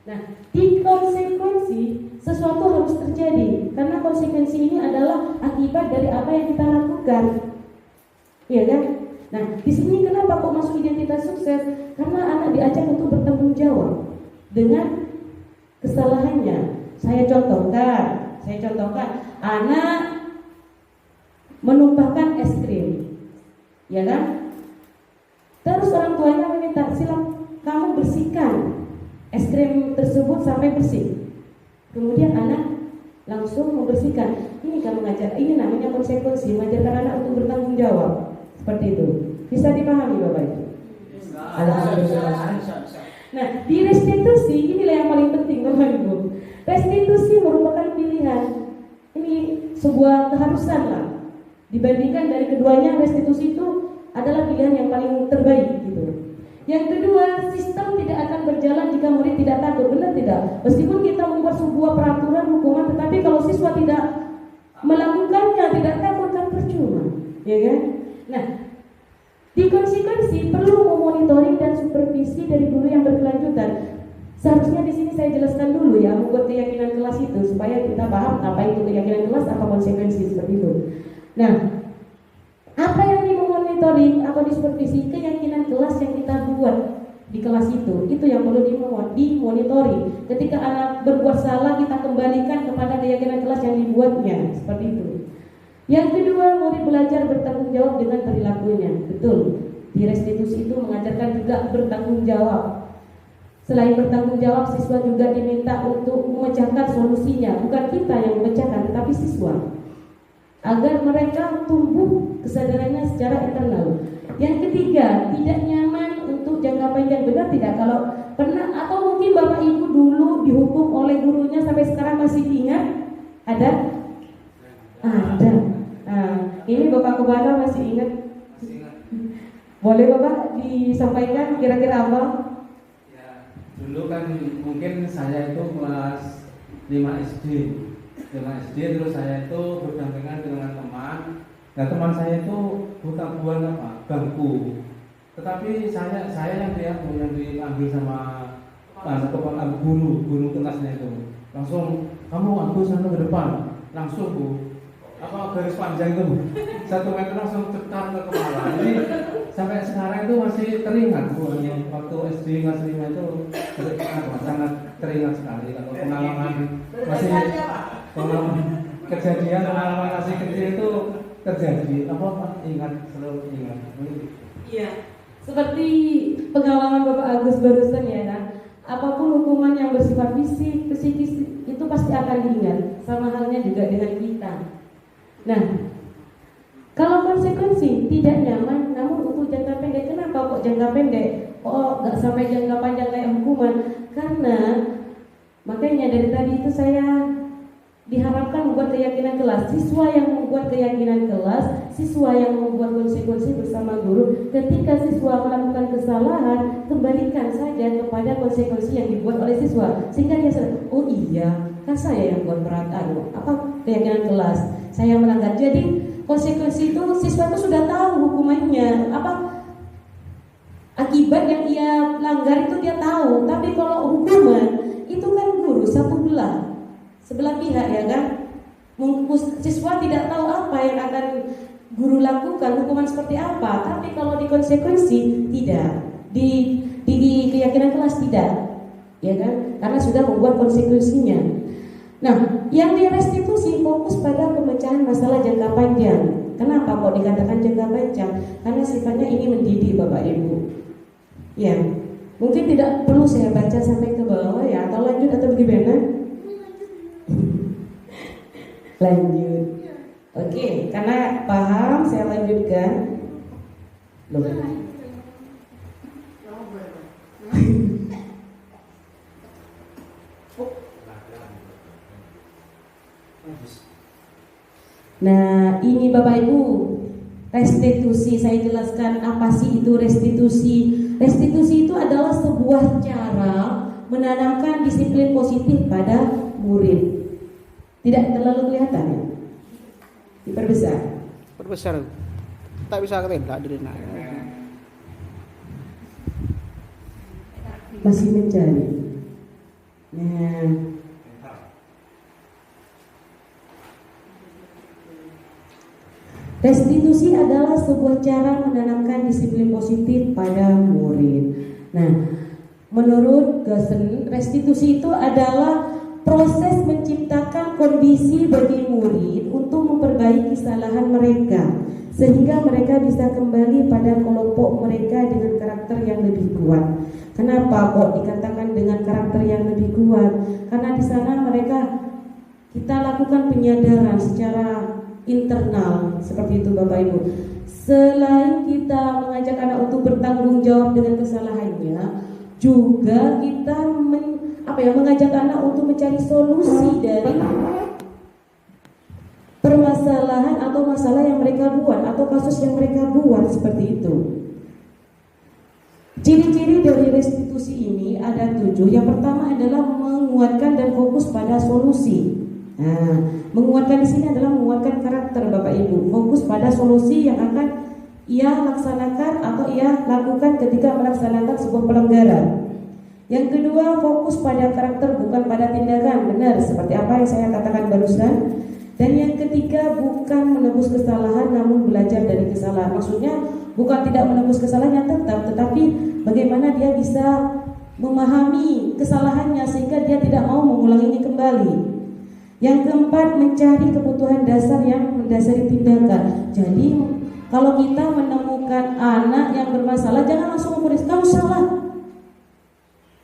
Nah, di konsekuensi sesuatu harus terjadi karena konsekuensi ini adalah akibat dari apa yang kita lakukan. Iya kan? Nah, di sini kenapa kok masuk identitas sukses? Karena anak diajak untuk bertanggung jawab dengan kesalahannya. Saya contohkan, Saya contohkan, anak menumpahkan es krim, ya kan? Terus orang tuanya meminta, silakan kamu bersihkan es krim tersebut sampai bersih. Kemudian anak langsung membersihkan. Ini kan mengajar, ini namanya konsekuensi, mengajarkan anak untuk bertanggung jawab. Seperti itu. Bisa dipahami Bapak Ibu? Alhamdulillah. Nah, di restitusi inilah yang paling penting Bapak Ibu. Restitusi merupakan pilihan. Ini sebuah keharusan lah. Dibandingkan dari keduanya, restitusi itu adalah pilihan yang paling terbaik gitu. Yang kedua, sistem tidak akan berjalan jika murid tidak takut. Benar tidak? Meskipun kita membuat sebuah peraturan hukuman, tetapi kalau siswa tidak melakukannya, tidak takut, kan percuma, ya kan? Nah, di konsekuensi perlu memonitoring dan supervisi dari guru yang berkelanjutan. Seharusnya di sini saya jelaskan dulu ya, membuat keyakinan kelas itu supaya kita paham apa itu keyakinan kelas, apa konsekuensi seperti itu. Nah, apa yang dimonitoring atau disupervisi? Keyakinan kelas yang kita buat di kelas itu yang perlu dimonitoring. Ketika anak berbuat salah, kita kembalikan kepada keyakinan kelas yang dibuatnya, seperti itu. Yang kedua, murid belajar bertanggung jawab dengan perilakunya. Betul, di restitusi itu mengajarkan juga bertanggung jawab. Selain bertanggung jawab, siswa juga diminta untuk memecahkan solusinya. Bukan kita yang memecahkan, tetapi siswa, agar mereka tumbuh kesadarannya secara internal. Yang ketiga, tidak nyaman untuk jangka panjang. Benar tidak? Kalau pernah atau mungkin Bapak Ibu dulu dihukum oleh gurunya sampai sekarang masih ingat? Ada? Ada. Nah, ini Bapak Kepala masih ingat? Boleh Bapak disampaikan kira-kira apa? Ya, dulu kan mungkin saya itu kelas 5 SD. Terus saya itu berdampingan dengan teman. Nah, teman saya itu bukan bangku. Tetapi saya yang diambil sama kepala guru kelasnya itu. Langsung, kamu Agus sana ke depan. Langsung Bu. Apa garis panjang itu Bu? 1 meter langsung cetar ke kepala. Jadi sampai sekarang itu masih teringat Bu. Waktu SD kelas 5 itu sangat teringat sekali. Kalau pengalaman masih pengalaman masih kecil itu terjadi apa ingat, selalu ingat. Iya, seperti pengalaman Bapak Agus barusan ya kan. Apapun hukuman yang bersifat fisik, psikis itu pasti akan diingat. Sama halnya juga dengan kita. Nah, kalau konsekuensi tidak nyaman, namun untuk jangka pendek. Kenapa kok jangka pendek? Oh, nggak sampai jangka panjang kayak hukuman? Karena makanya dari tadi itu saya diharapkan membuat keyakinan kelas. Siswa yang membuat keyakinan kelas, siswa yang membuat konsekuensi bersama guru. Ketika siswa melakukan kesalahan, kembalikan saja kepada konsekuensi yang dibuat oleh siswa, sehingga dia sadar, oh iya, kan saya yang buat peraturan, apa keyakinan kelas, saya melanggar. Jadi konsekuensi itu siswa itu sudah tahu hukumannya, apa akibat yang ia langgar itu dia tahu. Tapi kalau hukuman itu kan guru satu sebelah pihak ya kan. Siswa tidak tahu apa yang akan guru lakukan, hukuman seperti apa. Tapi kalau di konsekuensi tidak, di keyakinan kelas tidak, ya kan? Karena sudah membuat konsekuensinya. Nah, yang di restitusi fokus pada pemecahan masalah jangka panjang. Kenapa kok dikatakan jangka panjang? Karena sifatnya ini mendidik Bapak Ibu. Ya, mungkin tidak perlu saya baca sampai ke bawah ya, atau lanjut atau bagaimana? Lanjut. Oke, karena paham saya lanjutkan. Loh. Nah, ini Bapak Ibu, restitusi. Saya jelaskan apa sih itu restitusi. Restitusi itu adalah sebuah cara menanamkan disiplin positif pada murid. Tidak terlalu kelihatan ya? Diperbesar. Perbesar. Tak bisa ketembak diri nak. Masih mencari. Nah, restitusi adalah sebuah cara menanamkan disiplin positif pada murid. Nah, menurut Gosen, restitusi itu adalah proses menciptakan kondisi bagi murid untuk memperbaiki kesalahan mereka sehingga mereka bisa kembali pada kelompok mereka dengan karakter yang lebih kuat. Kenapa kok dikatakan dengan karakter yang lebih kuat? Karena di sana kita lakukan penyadaran secara internal seperti itu Bapak Ibu. Selain kita mengajak anak untuk bertanggung jawab dengan kesalahannya, juga kita mengajak anak untuk mencari solusi dari permasalahan atau masalah yang mereka buat atau kasus yang mereka buat seperti itu. Ciri-ciri dari restitusi ini ada 7. Yang pertama adalah menguatkan dan fokus pada solusi. Nah, menguatkan di sini adalah menguatkan karakter Bapak Ibu, fokus pada solusi yang akan ia laksanakan atau ia lakukan ketika melaksanakan sebuah pelanggaran. Yang kedua, fokus pada karakter bukan pada tindakan, benar seperti apa yang saya katakan barusan. Dan yang ketiga, bukan menebus kesalahan namun belajar dari kesalahan. Maksudnya bukan tidak menebus kesalahan yang tetap, tetapi bagaimana dia bisa memahami kesalahannya sehingga dia tidak mau mengulanginya kembali. Yang keempat, mencari kebutuhan dasar yang mendasari tindakan. Jadi kalau kita menemukan anak yang bermasalah, jangan langsung memfonis, kamu salah,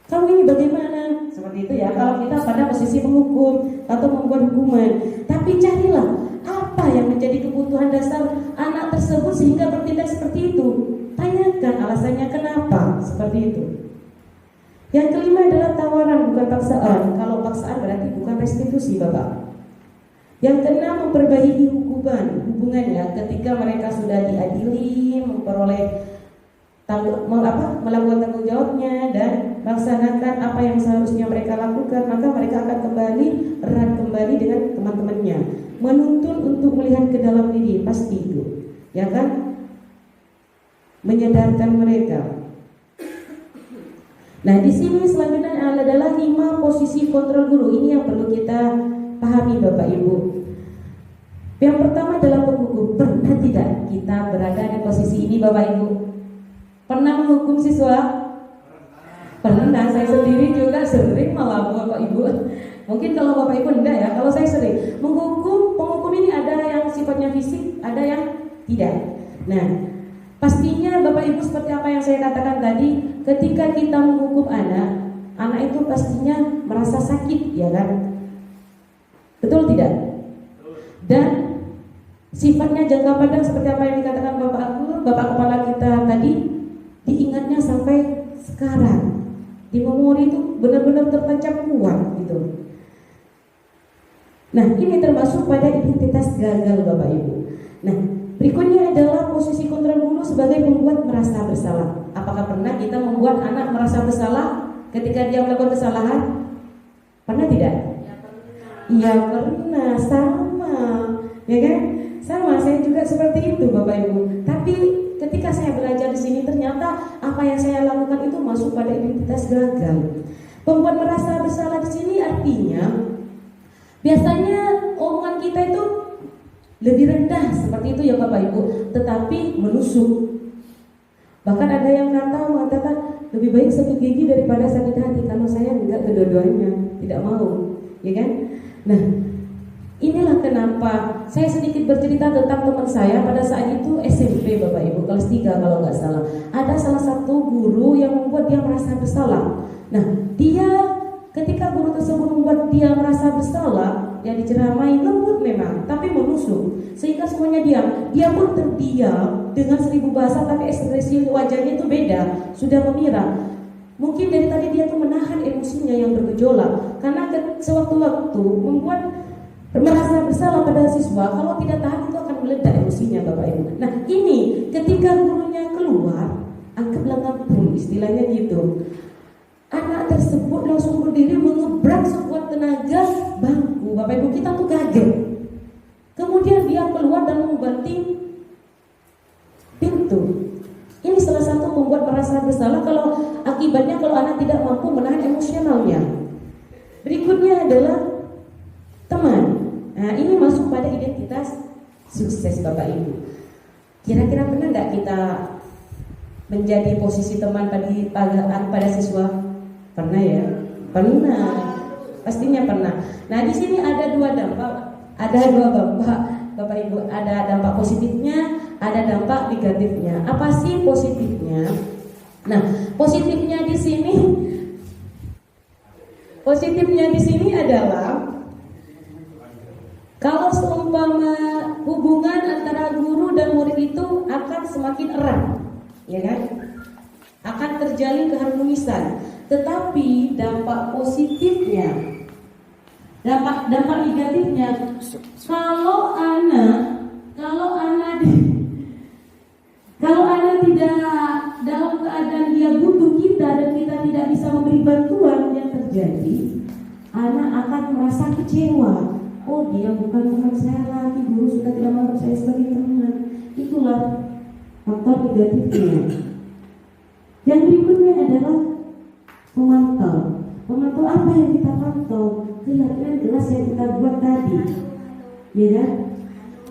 kamu ini bagaimana, seperti itu ya. Kalau kita pada posisi menghukum atau membuat hukuman, tapi carilah apa yang menjadi kebutuhan dasar anak tersebut sehingga bertindak seperti itu. Tanyakan alasannya kenapa seperti itu. Yang kelima adalah tawaran bukan paksaan. Kalau paksaan berarti bukan restitusi Bapak. Yang keenam, memperbaiki hubungannya ketika mereka sudah diadili, memperoleh melakukan tanggung jawabnya dan melaksanakan apa yang seharusnya mereka lakukan, maka mereka akan kembali erat kembali dengan teman-temannya. Menuntun untuk melihat ke dalam diri, pasti itu, ya kan? Menyadarkan mereka. Nah, di sini selanjutnya adalah 5 posisi kontrol guru. Ini yang perlu kita pahami Bapak Ibu. Yang pertama adalah penghukum. Pernah tidak kita berada di posisi ini Bapak Ibu? Pernah menghukum siswa? Pernah, saya sendiri juga sering malah Bapak Ibu. Mungkin kalau Bapak Ibu enggak ya, kalau saya sering. Penghukum ini ada yang sifatnya fisik, ada yang tidak. Nah, pastinya Bapak Ibu seperti apa yang saya katakan tadi, ketika kita menghukum anak itu pastinya merasa sakit, ya kan? Betul tidak? Dan sifatnya jangka pandang seperti apa yang dikatakan Bapak Kepala kita tadi, diingatnya sampai sekarang. Di memori itu benar-benar tertancap kuat gitu. Nah, ini termasuk pada identitas gagal Bapak Ibu. Nah, berikutnya adalah posisi kontrol guru sebagai pembuat merasa bersalah. Apakah pernah kita membuat anak merasa bersalah ketika dia melakukan kesalahan? Pernah tidak? Iya pernah, sama, ya kan? Sama, saya juga seperti itu Bapak Ibu. Tapi ketika saya belajar di sini ternyata apa yang saya lakukan itu masuk pada identitas gagal. Pembuat merasa bersalah di sini artinya biasanya omongan kita itu lebih rendah seperti itu ya Bapak Ibu, tetapi menusuk. Bahkan ada yang mengatakan lebih baik sakit gigi daripada sakit hati. Kalau saya enggak, kedua-duanya tidak mau, ya kan? Nah, inilah kenapa saya sedikit bercerita tentang teman saya pada saat itu SMP Bapak Ibu, kelas 3 kalau nggak salah. Ada salah satu guru yang membuat dia merasa bersalah. Nah, dia ketika guru tersebut membuat dia merasa bersalah, dia diceramai lembut memang, tapi menusuk sehingga semuanya diam. Dia pun terdiam dengan 1000 bahasa, tapi ekspresi wajahnya itu beda, sudah memira. Mungkin dari tadi dia tuh menahan emosinya yang bergejolak, karena sewaktu-waktu membuat merasa bersalah pada siswa. Kalau tidak tahan itu akan meledak emosinya Bapak Ibu. Nah, ini ketika gurunya keluar, anggaplah ngapung, istilahnya gitu. Anak tersebut langsung berdiri mengebrak sekuat tenaga bangku. Bapak Ibu, kita tuh kaget. Kemudian dia keluar dan membanting pintu. Ini salah satu membuat merasa bersalah kalau akibatnya kalau anak tidak mampu menahan emosionalnya. Berikutnya adalah teman. Nah, ini masuk pada identitas sukses Bapak Ibu. Kira-kira pernah nggak kita menjadi posisi teman pada siswa? Pernah ya? Pernah. Pastinya pernah. Nah, di sini ada dua dampak, Bapak Ibu, ada dampak positifnya, ada dampak negatifnya. Apa sih positifnya? Nah, positifnya di sini adalah kalau seumpama hubungan antara guru dan murid itu akan semakin erat, ya kan? Akan terjalin keharmonisan. Tetapi dampak positifnya, dampak negatifnya, kalau anak tidak dalam keadaan dia butuh kita dan kita tidak bisa memberi bantuan, yang terjadi anak akan merasa kecewa. Oh, dia bukan teman saya lagi, guru sudah tidak menganggap saya sebagai teman. Itulah faktor negatifnya. Yang berikutnya adalah memantau. Memantau apa yang kita pantau? Keyakinan kelas yang kita buat tadi, ya kan?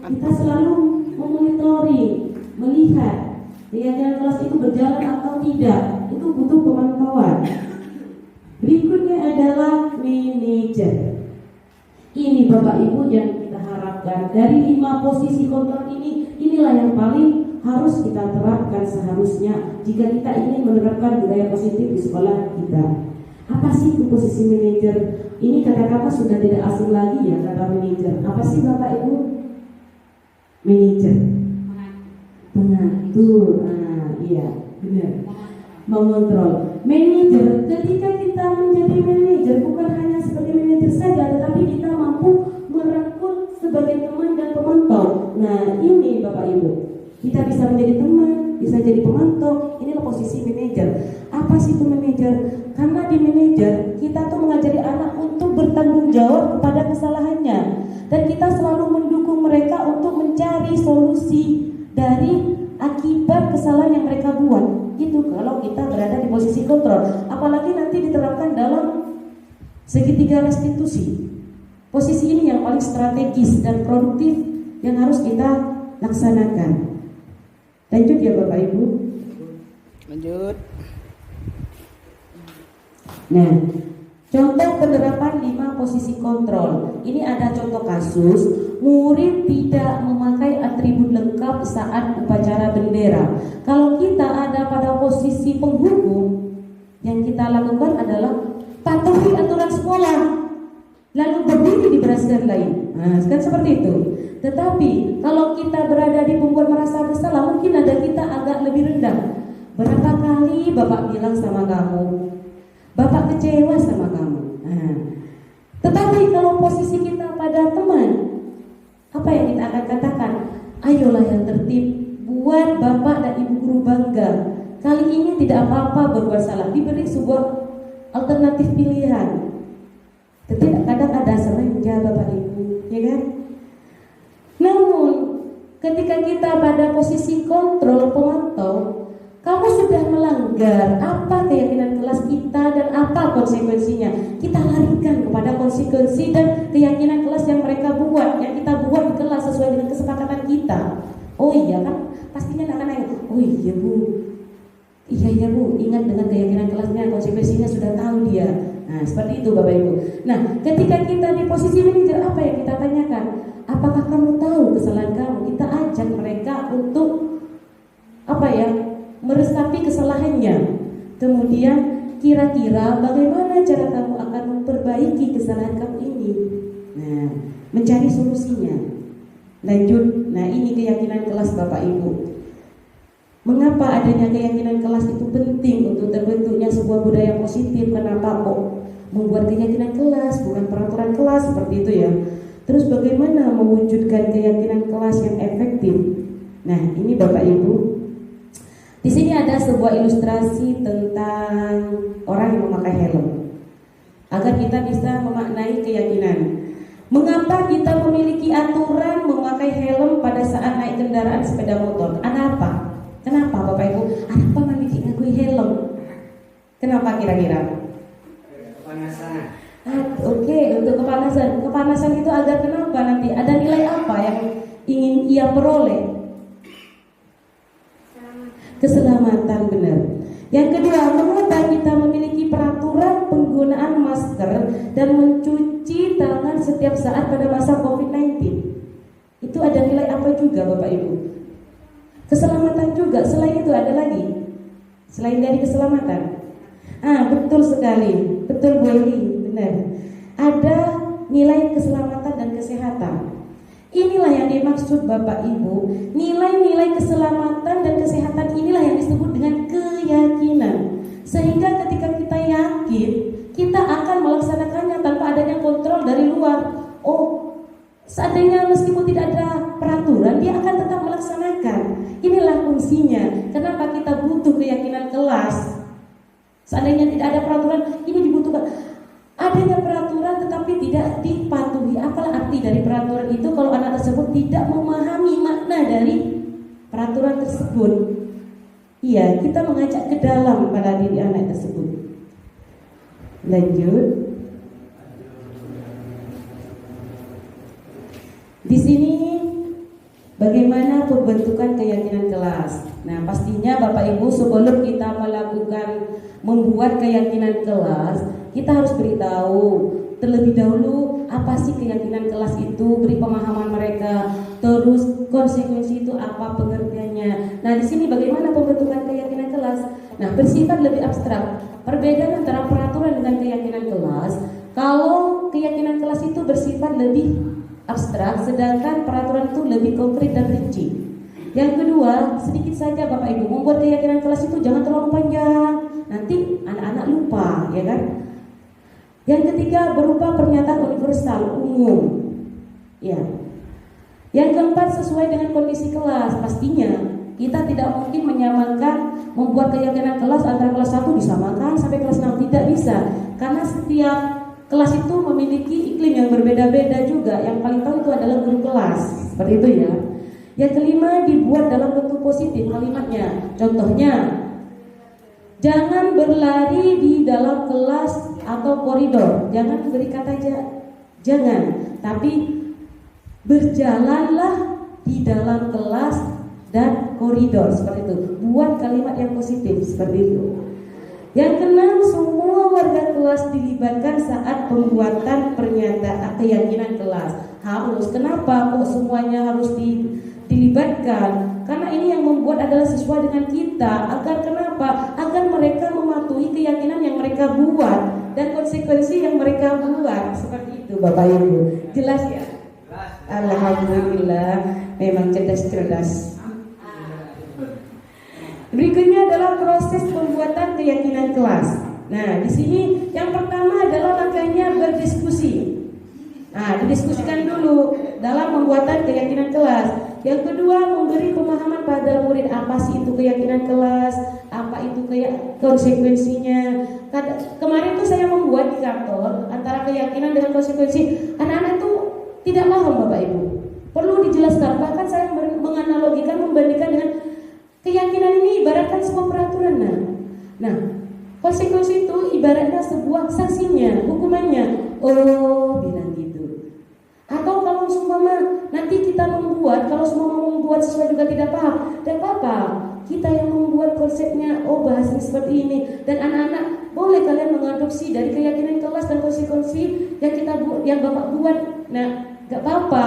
Kita selalu memonitori, melihat keyakinan kelas itu berjalan atau tidak. Itu butuh pemantauan. Berikutnya adalah manajer. Ini Bapak Ibu yang kita harapkan dari 5 posisi kontrol ini, inilah yang paling harus kita terapkan seharusnya jika kita ingin menerapkan budaya positif di sekolah kita. Apa sih itu posisi manajer? Ini kata-kata sudah tidak asing lagi ya, kata manajer. Apa sih Bapak Ibu? Manajer, pengatur. Iya, benar. Mengontrol. Manajer, ketika kita menjadi manajer bukan hanya sebagai manajer saja, tetapi kita mampu merangkul sebagai teman dan pemantau. Nah, ini Bapak Ibu, kita bisa menjadi teman, bisa jadi pemantau. Inilah posisi manajer. Apa sih itu manajer? Karena di manajer kita tuh mengajari anak untuk bertanggung jawab kepada kesalahannya, dan kita selalu mendukung mereka untuk mencari solusi dari akibat kesalahan yang mereka buat. Itu kalau kita berada di posisi kontrol. Apalagi nanti diterapkan dalam segitiga restitusi. Posisi ini yang paling strategis dan produktif yang harus kita laksanakan. Lanjut ya Bapak Ibu. Lanjut. Nah, contoh penerapan 5 posisi kontrol. Ini ada contoh kasus, murid tidak memakai atribut lengkap saat upacara bendera. Kalau kita ada pada posisi penghukum, yang kita lakukan adalah patuhi aturan sekolah, lalu berdiri di barisan lain. Nah, kan seperti itu. Tetapi kalau kita berada di pembuat merasa bersalah, mungkin ada kita agak lebih rendah. Berapa kali Bapak bilang sama kamu, Bapak kecewa sama kamu. Nah, tetapi kalau posisi kita pada teman, apa yang kita akan katakan? Ayolah yang tertib, buat Bapak dan Ibu guru bangga. Kali ini tidak apa-apa berbuat salah, diberi sebuah alternatif pilihan. Tapi kadang ada sengaja Bapak Ibu, ya kan? Namun ketika kita pada posisi kontrol pemantau, kamu sudah melanggar apa keyakinan kelas kita dan apa konsekuensinya. Kita larikan kepada konsekuensi dan keyakinan kelas yang mereka buat, yang kita buat di kelas sesuai dengan kesepakatan kita. Oh iya kan, pastinya anak-anak, oh iya Bu, iya Bu, ingat dengan keyakinan kelasnya, konsekuensinya sudah tahu dia. Nah seperti itu Bapak Ibu. Nah ketika kita di posisi manajer, apa yang kita tanyakan? Apakah kamu tahu kesalahan kamu? Kita ajak mereka untuk meresapi kesalahannya. Kemudian kira-kira bagaimana cara kamu akan memperbaiki kesalahan kamu ini? Nah, mencari solusinya. Lanjut. Nah, ini keyakinan kelas Bapak Ibu. Mengapa adanya keyakinan kelas itu penting untuk terbentuknya sebuah budaya positif? Kenapa kok membuat keyakinan kelas bukan peraturan kelas seperti itu ya? Terus bagaimana mewujudkan keyakinan kelas yang efektif? Nah, ini Bapak Ibu. Di sini ada sebuah ilustrasi tentang orang yang memakai helm, agar kita bisa memaknai keyakinan. Mengapa kita memiliki aturan memakai helm pada saat naik kendaraan sepeda motor? Kenapa? Kenapa Bapak Ibu? Kenapa memiliki helm? Kenapa kira-kira? Kepanasan. Oke, untuk kepanasan. Kepanasan itu agar kenapa nanti? Ada nilai apa yang ingin ia peroleh? Keselamatan, benar. Yang kedua, mengapa kita memiliki peraturan penggunaan masker dan setiap saat pada masa COVID-19. Itu ada nilai apa juga Bapak Ibu? Keselamatan juga. Selain itu ada lagi. Selain dari keselamatan. Betul sekali. Betul Bu Eli, benar. Ada nilai keselamatan dan kesehatan. Inilah yang dimaksud Bapak Ibu. Nilai-nilai keselamatan dan kesehatan inilah yang disebut dengan keyakinan. Sehingga ketika kita yakin, kita akan melaksanakannya tanpa adanya kontrol dari luar. Seandainya meskipun tidak ada peraturan, dia akan tetap melaksanakan. Inilah fungsinya. Kenapa kita butuh keyakinan kelas? Seandainya tidak ada peraturan, ini dibutuhkan. Adanya peraturan tetapi tidak dipatuhi. Apalah arti dari peraturan itu kalau anak tersebut tidak memahami makna dari peraturan tersebut? Iya, kita mengajak ke dalam pada diri anak tersebut. Lanjut. Di sini bagaimana pembentukan keyakinan kelas? Nah, pastinya Bapak Ibu sebelum kita membuat keyakinan kelas, kita harus beritahu terlebih dahulu apa sih keyakinan kelas itu, beri pemahaman mereka, terus konsekuensi itu apa pengertiannya. Nah, di sini bagaimana pembentukan keyakinan kelas? Nah, bersifat lebih abstrak. Perbedaan antara peraturan dengan keyakinan kelas, kalau keyakinan kelas itu bersifat lebih abstrak, sedangkan peraturan itu lebih konkret dan rinci. Yang kedua, sedikit saja Bapak Ibu, membuat keyakinan kelas itu jangan terlalu panjang, nanti anak-anak lupa, ya kan? Yang ketiga, berupa pernyataan universal umum. Ya. Yang keempat, sesuai dengan kondisi kelas. Pastinya kita tidak mungkin menyamakan membuat keyakinan kelas antara kelas 1 disamakan sampai kelas 6, tidak bisa. Karena setiap kelas itu memiliki iklim yang berbeda-beda juga. Yang paling tahu itu adalah guru kelas. Seperti itu ya. Yang kelima, dibuat dalam bentuk positif kalimatnya. Contohnya, jangan berlari di dalam kelas atau koridor. Jangan beri kata jangan, tapi berjalanlah di dalam kelas dan koridor. Seperti itu. Buat kalimat yang positif seperti itu. Yang keenam, semua warga kelas dilibatkan saat pembuatan pernyataan keyakinan kelas. Harus. Kenapa kok semuanya harus dilibatkan? Karena ini yang membuat adalah sesuai dengan kita. Agar kenapa? Agar mereka mematuhi keyakinan yang mereka buat dan konsekuensi yang mereka buat. Seperti itu Bapak Ibu. Jelas ya? Alhamdulillah, memang cerdas-cerdas. Berikutnya adalah proses pembuatan keyakinan kelas. Nah, di sini yang pertama adalah langkahnya berdiskusi. Nah, didiskusikan dulu dalam pembuatan keyakinan kelas. Yang kedua, memberi pemahaman pada murid apa sih itu keyakinan kelas, apa itu konsekuensinya. Kemarin tuh saya membuat di kantor antara keyakinan dengan konsekuensi. Anak-anak itu tidak paham Bapak Ibu. Perlu dijelaskan. Bahkan saya menganalogikan, membandingkan dengan keyakinan ini ibaratkan sebuah peraturan. Nah, konsekuensi itu ibaratnya sebuah sanksinya, hukumannya. Bilang gitu. Atau kalau seumpama nanti kita membuat, kalau semua membuat sesuai juga tidak paham, tidak apa-apa. Kita yang membuat konsepnya, bahasanya seperti ini. Dan anak-anak boleh kalian mengadopsi dari keyakinan kelas dan konsekuensi yang kita buat, yang Bapak buat. Nah, tidak apa-apa.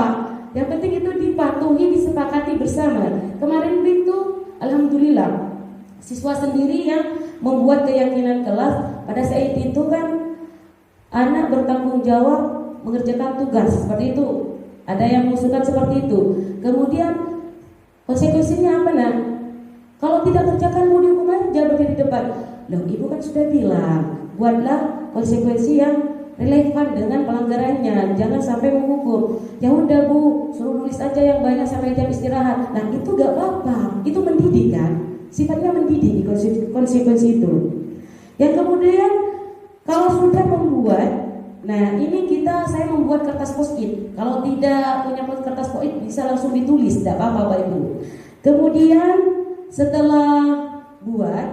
Yang penting itu dipatuhi, disepakati bersama. Kemarin itu alhamdulillah, siswa sendiri yang membuat keyakinan kelas. Pada saat itu kan anak bertanggung jawab mengerjakan tugas seperti itu. Ada yang mengusulkan seperti itu. Kemudian konsekuensinya apa nak? Kalau tidak kerjakan mau dihukum aja berdiri di depan. Loh, ibu kan sudah bilang, buatlah konsekuensi yang relevan dengan pelanggarannya, jangan sampai menghukum. Ya udah Bu, suruh nulis aja yang banyak sampai jam istirahat. Nah, itu gak apa-apa, itu mendidik kan, sifatnya mendidik konsekuensi itu. Yang kemudian kalau sudah membuat, nah ini saya membuat kertas post-it. Kalau tidak punya kertas post-it bisa langsung ditulis, tidak apa-apa Bapak Ibu. Kemudian setelah buat,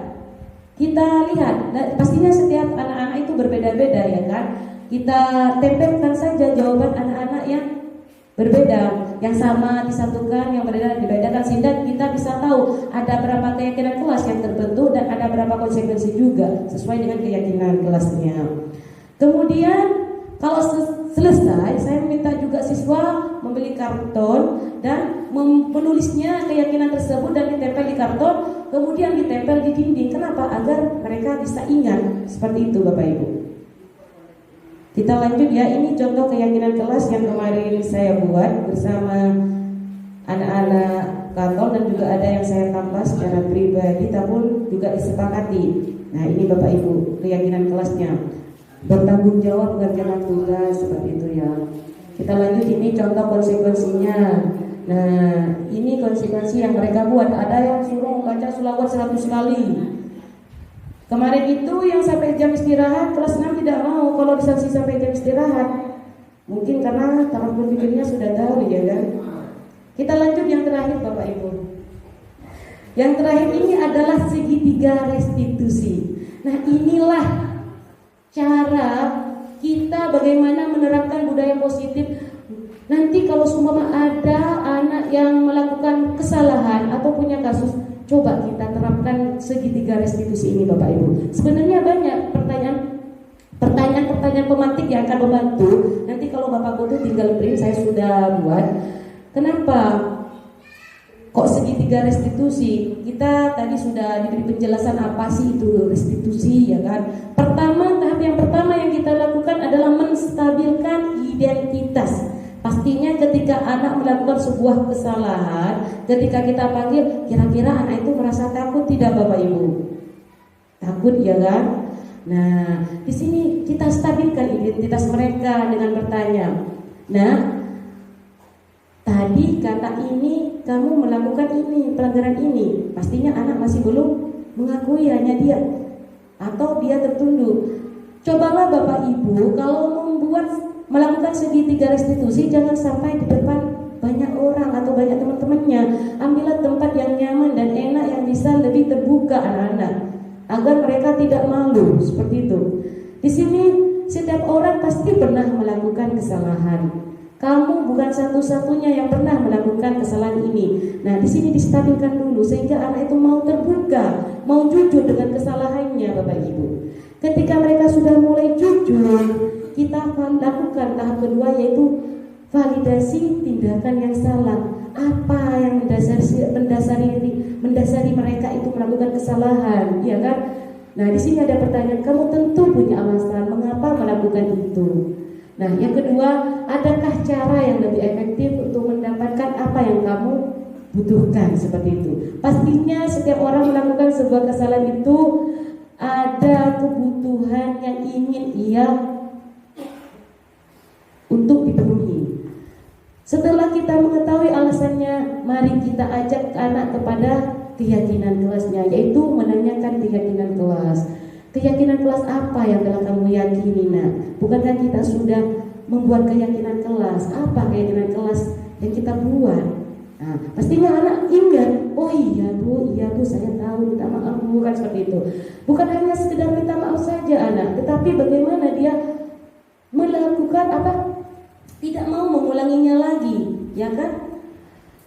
kita lihat, pastinya setiap anak-anak itu berbeda-beda ya kan. Kita tempelkan saja jawaban anak-anak yang berbeda, yang sama disatukan, yang berbeda dibedakan, sehingga kita bisa tahu ada berapa keyakinan kelas yang terbentuk dan ada berapa konsekuensi juga sesuai dengan keyakinan kelasnya. Kemudian Kalau selesai, saya minta juga siswa membeli karton dan menulisnya keyakinan tersebut dan ditempel di karton, kemudian ditempel di dinding. Kenapa? Agar mereka bisa ingat. Seperti itu Bapak Ibu. Kita lanjut ya. Ini contoh keyakinan kelas yang kemarin saya buat bersama anak-anak kantor dan juga ada yang saya tambah secara pribadi, tapi juga disepakati. Nah ini Bapak Ibu keyakinan kelasnya. Bertanggung jawab mengerjakan tugas seperti itu ya. Kita lanjut, ini contoh konsekuensinya. Nah ini konsekuensi yang mereka buat. Ada yang suruh baca sholawat 100 kali. Kemarin itu yang sampai jam istirahat, kelas 6 tidak mau kalau disanksi sampai jam istirahat. Mungkin karena taraf berpikirnya sudah tahu ya kan. Kita lanjut yang terakhir Bapak Ibu. Yang terakhir ini adalah segitiga restitusi. Nah inilah cara kita bagaimana menerapkan budaya positif. Nanti kalau seumpama ada anak yang melakukan kesalahan atau punya kasus, coba kita terapkan segitiga restitusi ini Bapak Ibu. Sebenarnya banyak pertanyaan pemantik yang akan membantu. Nanti kalau Bapak butuh tinggal print, saya sudah buat. Kenapa kok segitiga restitusi? Kita tadi sudah diberi penjelasan apa sih itu restitusi ya kan. Tahap yang pertama yang kita lakukan adalah menstabilkan identitas. Pastinya ketika anak melakukan sebuah kesalahan, ketika kita panggil, kira-kira anak itu merasa takut tidak Bapak Ibu? Takut ya kan? Nah, di sini kita stabilkan identitas mereka dengan bertanya. Nah, tadi kata ini, kamu melakukan ini, pelanggaran ini. Pastinya anak masih belum mengakui, hanya dia atau dia tertunduk. Cobalah Bapak Ibu kalau melakukan segitiga restitusi, jangan sampai di depan banyak orang atau banyak teman-temannya. Ambillah tempat yang nyaman dan enak yang bisa lebih terbuka anak-anak, agar mereka tidak malu seperti itu. Di sini setiap orang pasti pernah melakukan kesalahan. Kamu bukan satu-satunya yang pernah melakukan kesalahan ini. Nah, di sini distabilkan dulu sehingga anak itu mau terbuka, mau jujur dengan kesalahannya, Bapak Ibu. Ketika mereka sudah mulai jujur, kita akan lakukan tahap kedua, yaitu validasi tindakan yang salah. Apa yang mendasari mereka itu melakukan kesalahan, ya kan? Nah, di sini ada pertanyaan, kamu tentu punya alasan mengapa melakukan itu. Nah, yang kedua, adakah cara yang lebih efektif untuk mendapatkan apa yang kamu butuhkan, seperti itu. Pastinya setiap orang melakukan sebuah kesalahan itu ada kebutuhan yang ingin ia untuk dipenuhi. Setelah kita mengetahui alasannya, mari kita ajak anak kepada keyakinan kelasnya, yaitu menanyakan keyakinan kelas. Keyakinan kelas apa yang telah kamu yakini, nak? Bukankah kita sudah membuat keyakinan kelas? Apa keyakinan kelas yang kita buat? Nah, pastinya anak ingat, oh iya bu, saya tahu, minta maaf bu, kan seperti itu. Bukan hanya sekedar minta maaf saja anak, tetapi bagaimana dia melakukan apa? Tidak mau mengulanginya lagi, ya kan?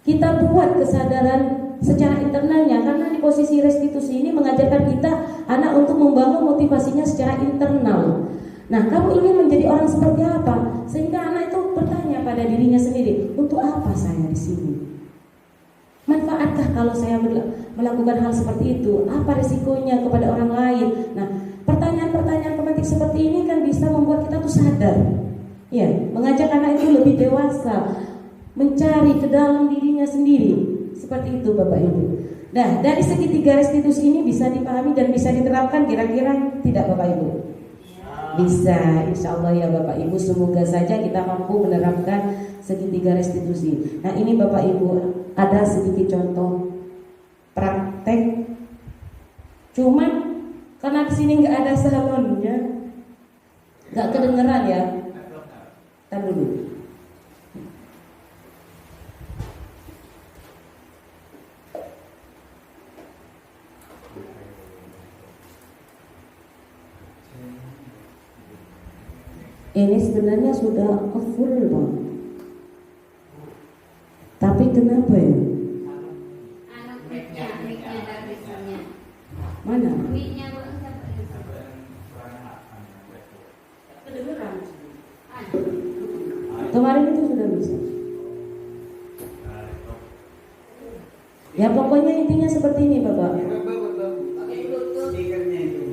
Kita buat kesadaran secara internalnya, karena di posisi restitusi ini mengajarkan kita anak untuk membangun motivasinya secara internal. Nah, kamu ingin menjadi orang seperti apa? Sehingga anak itu bertanya pada dirinya sendiri, untuk apa saya di sini? Manfaatkah kalau saya melakukan hal seperti itu? Apa risikonya kepada orang lain? Nah, pertanyaan-pertanyaan pemantik seperti ini kan bisa membuat kita tuh sadar, ya, mengajak anak itu lebih dewasa, mencari ke dalam dirinya sendiri. Seperti itu Bapak Ibu. Nah, dari segitiga restitusi ini bisa dipahami dan bisa diterapkan kira-kira tidak Bapak Ibu? Bisa, insya Allah ya Bapak Ibu. Semoga saja kita mampu menerapkan segitiga restitusi. Nah, ini Bapak Ibu ada sedikit contoh praktek. Cuman karena di sini nggak ada salonnya, nggak kedengeran ya. Tar dulu. Ini sebenarnya sudah full Bang. Tapi kenapa ya? Anak mic-nya dari mic-nya. Mana? Mic-nya belum sampai. Kedengeran. Kemarin itu sudah bisa. Ya pokoknya intinya seperti ini Bapak. Stikernya itu.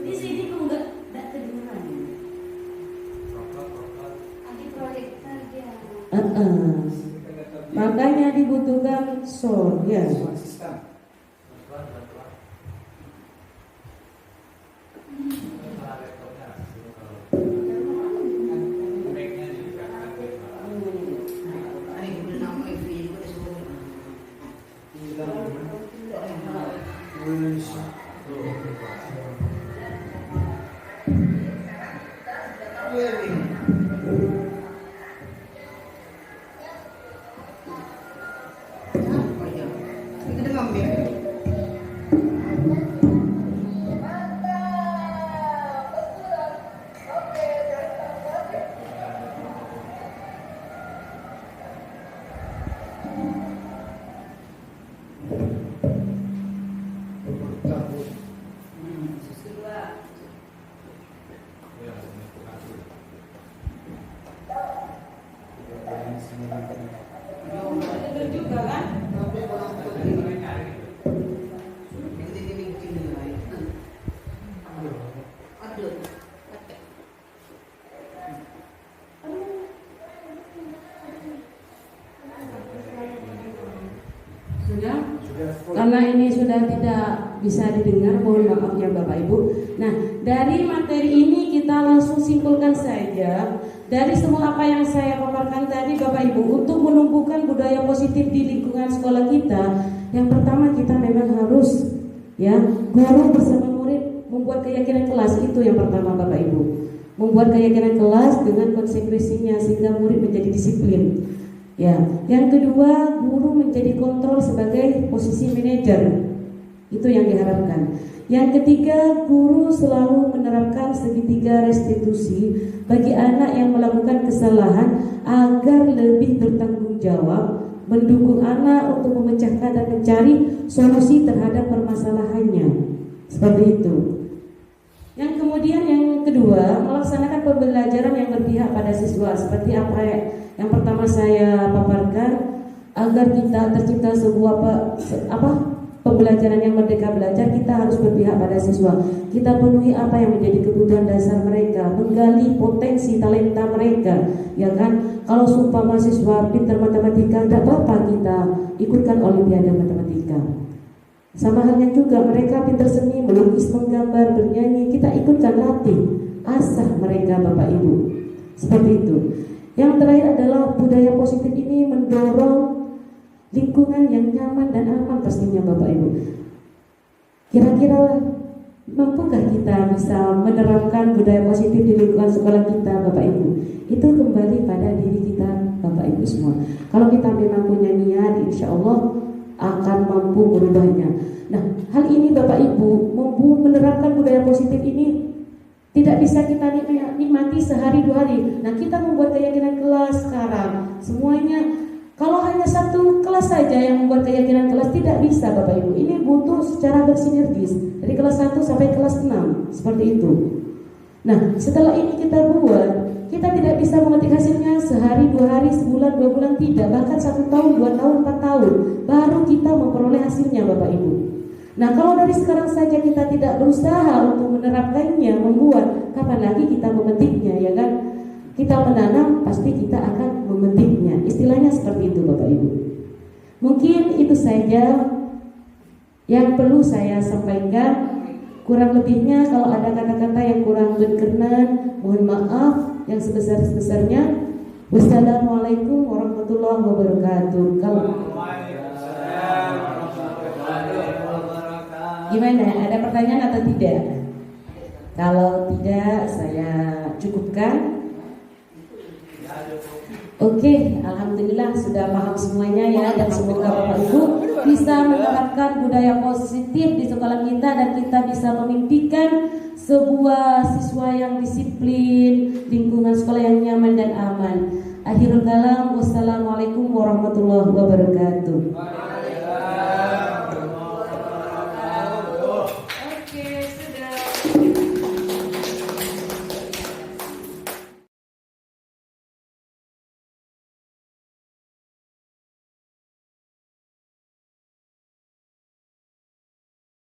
Di sini kok enggak kedengeran. Ada proyektor dia. Makanya dibutuhkan sound ya. Sistem. Bener juga kan? Sudah? Karena ini sudah tidak bisa didengar, mohon maaf ya Bapak Ibu. Nah, dari materi ini kita langsung simpulkan saja. Dari semua apa yang saya paparkan tadi Bapak Ibu, untuk menumbuhkan budaya positif di lingkungan sekolah kita, yang pertama kita memang harus ya, guru bersama murid membuat keyakinan kelas, itu yang pertama Bapak Ibu. Membuat keyakinan kelas dengan konsekuensinya sehingga murid menjadi disiplin. Ya, yang kedua, guru menjadi kontrol sebagai posisi manajer. Itu yang diharapkan. Yang ketiga, guru selalu menerapkan segitiga restitusi bagi anak yang melakukan kesalahan agar lebih bertanggung jawab, mendukung anak untuk memecahkan dan mencari solusi terhadap permasalahannya. Seperti itu. Yang kemudian yang kedua, melaksanakan pembelajaran yang berpihak pada siswa. Seperti apa yang pertama saya paparkan, agar kita tercipta sebuah pembelajaran yang merdeka belajar, kita harus berpihak pada siswa. Kita penuhi apa yang menjadi kebutuhan dasar mereka, menggali potensi talenta mereka, ya kan? Kalau seumpama siswa pintar matematika, tidak apa-apa kita ikutkan olimpiade matematika. Sama halnya juga mereka pintar seni, melukis, menggambar, bernyanyi, kita ikutkan, latih, asah mereka Bapak Ibu. Seperti itu. Yang terakhir adalah budaya positif ini mendorong lingkungan yang nyaman dan aman pastinya Bapak Ibu. Kira-kira mampukah kita bisa menerapkan budaya positif di lingkungan sekolah kita Bapak Ibu? Itu kembali pada diri kita Bapak Ibu semua. Kalau kita memang punya niat, insya Allah akan mampu merubahnya. Nah, hal ini Bapak Ibu, menerapkan budaya positif ini tidak bisa kita nikmati sehari dua hari. Nah, kita membuat keyakinan kelas sekarang semuanya. Kalau hanya satu kelas saja yang membuat keyakinan kelas, tidak bisa Bapak Ibu. Ini butuh secara bersinergis dari kelas 1 sampai kelas 6, seperti itu. Nah, setelah ini kita buat, kita tidak bisa memetik hasilnya sehari, 2 hari, sebulan, 2 bulan, tidak. Bahkan 1 tahun, 2 tahun, 4 tahun baru kita memperoleh hasilnya Bapak Ibu. Nah, kalau dari sekarang saja kita tidak berusaha untuk menerapkannya, membuat, kapan lagi kita memetiknya, ya kan? Kita menanam, pasti kita akan memetiknya. Istilahnya seperti itu Bapak Ibu. Mungkin itu saja yang perlu saya sampaikan. Kurang lebihnya kalau ada kata-kata yang kurang berkenan, mohon maaf yang sebesar-besarnya. Wassalamualaikum warahmatullahi wabarakatuh. Gimana? Ada pertanyaan atau tidak? Kalau tidak, saya cukupkan. Oke, alhamdulillah sudah paham semuanya ya, dan semoga Bapak Ibu bisa menerapkan budaya positif di sekolah kita dan kita bisa memimpikan sebuah siswa yang disiplin, lingkungan sekolah yang nyaman dan aman. Akhirul kalam, wassalamualaikum warahmatullahi wabarakatuh. Oke, sudah.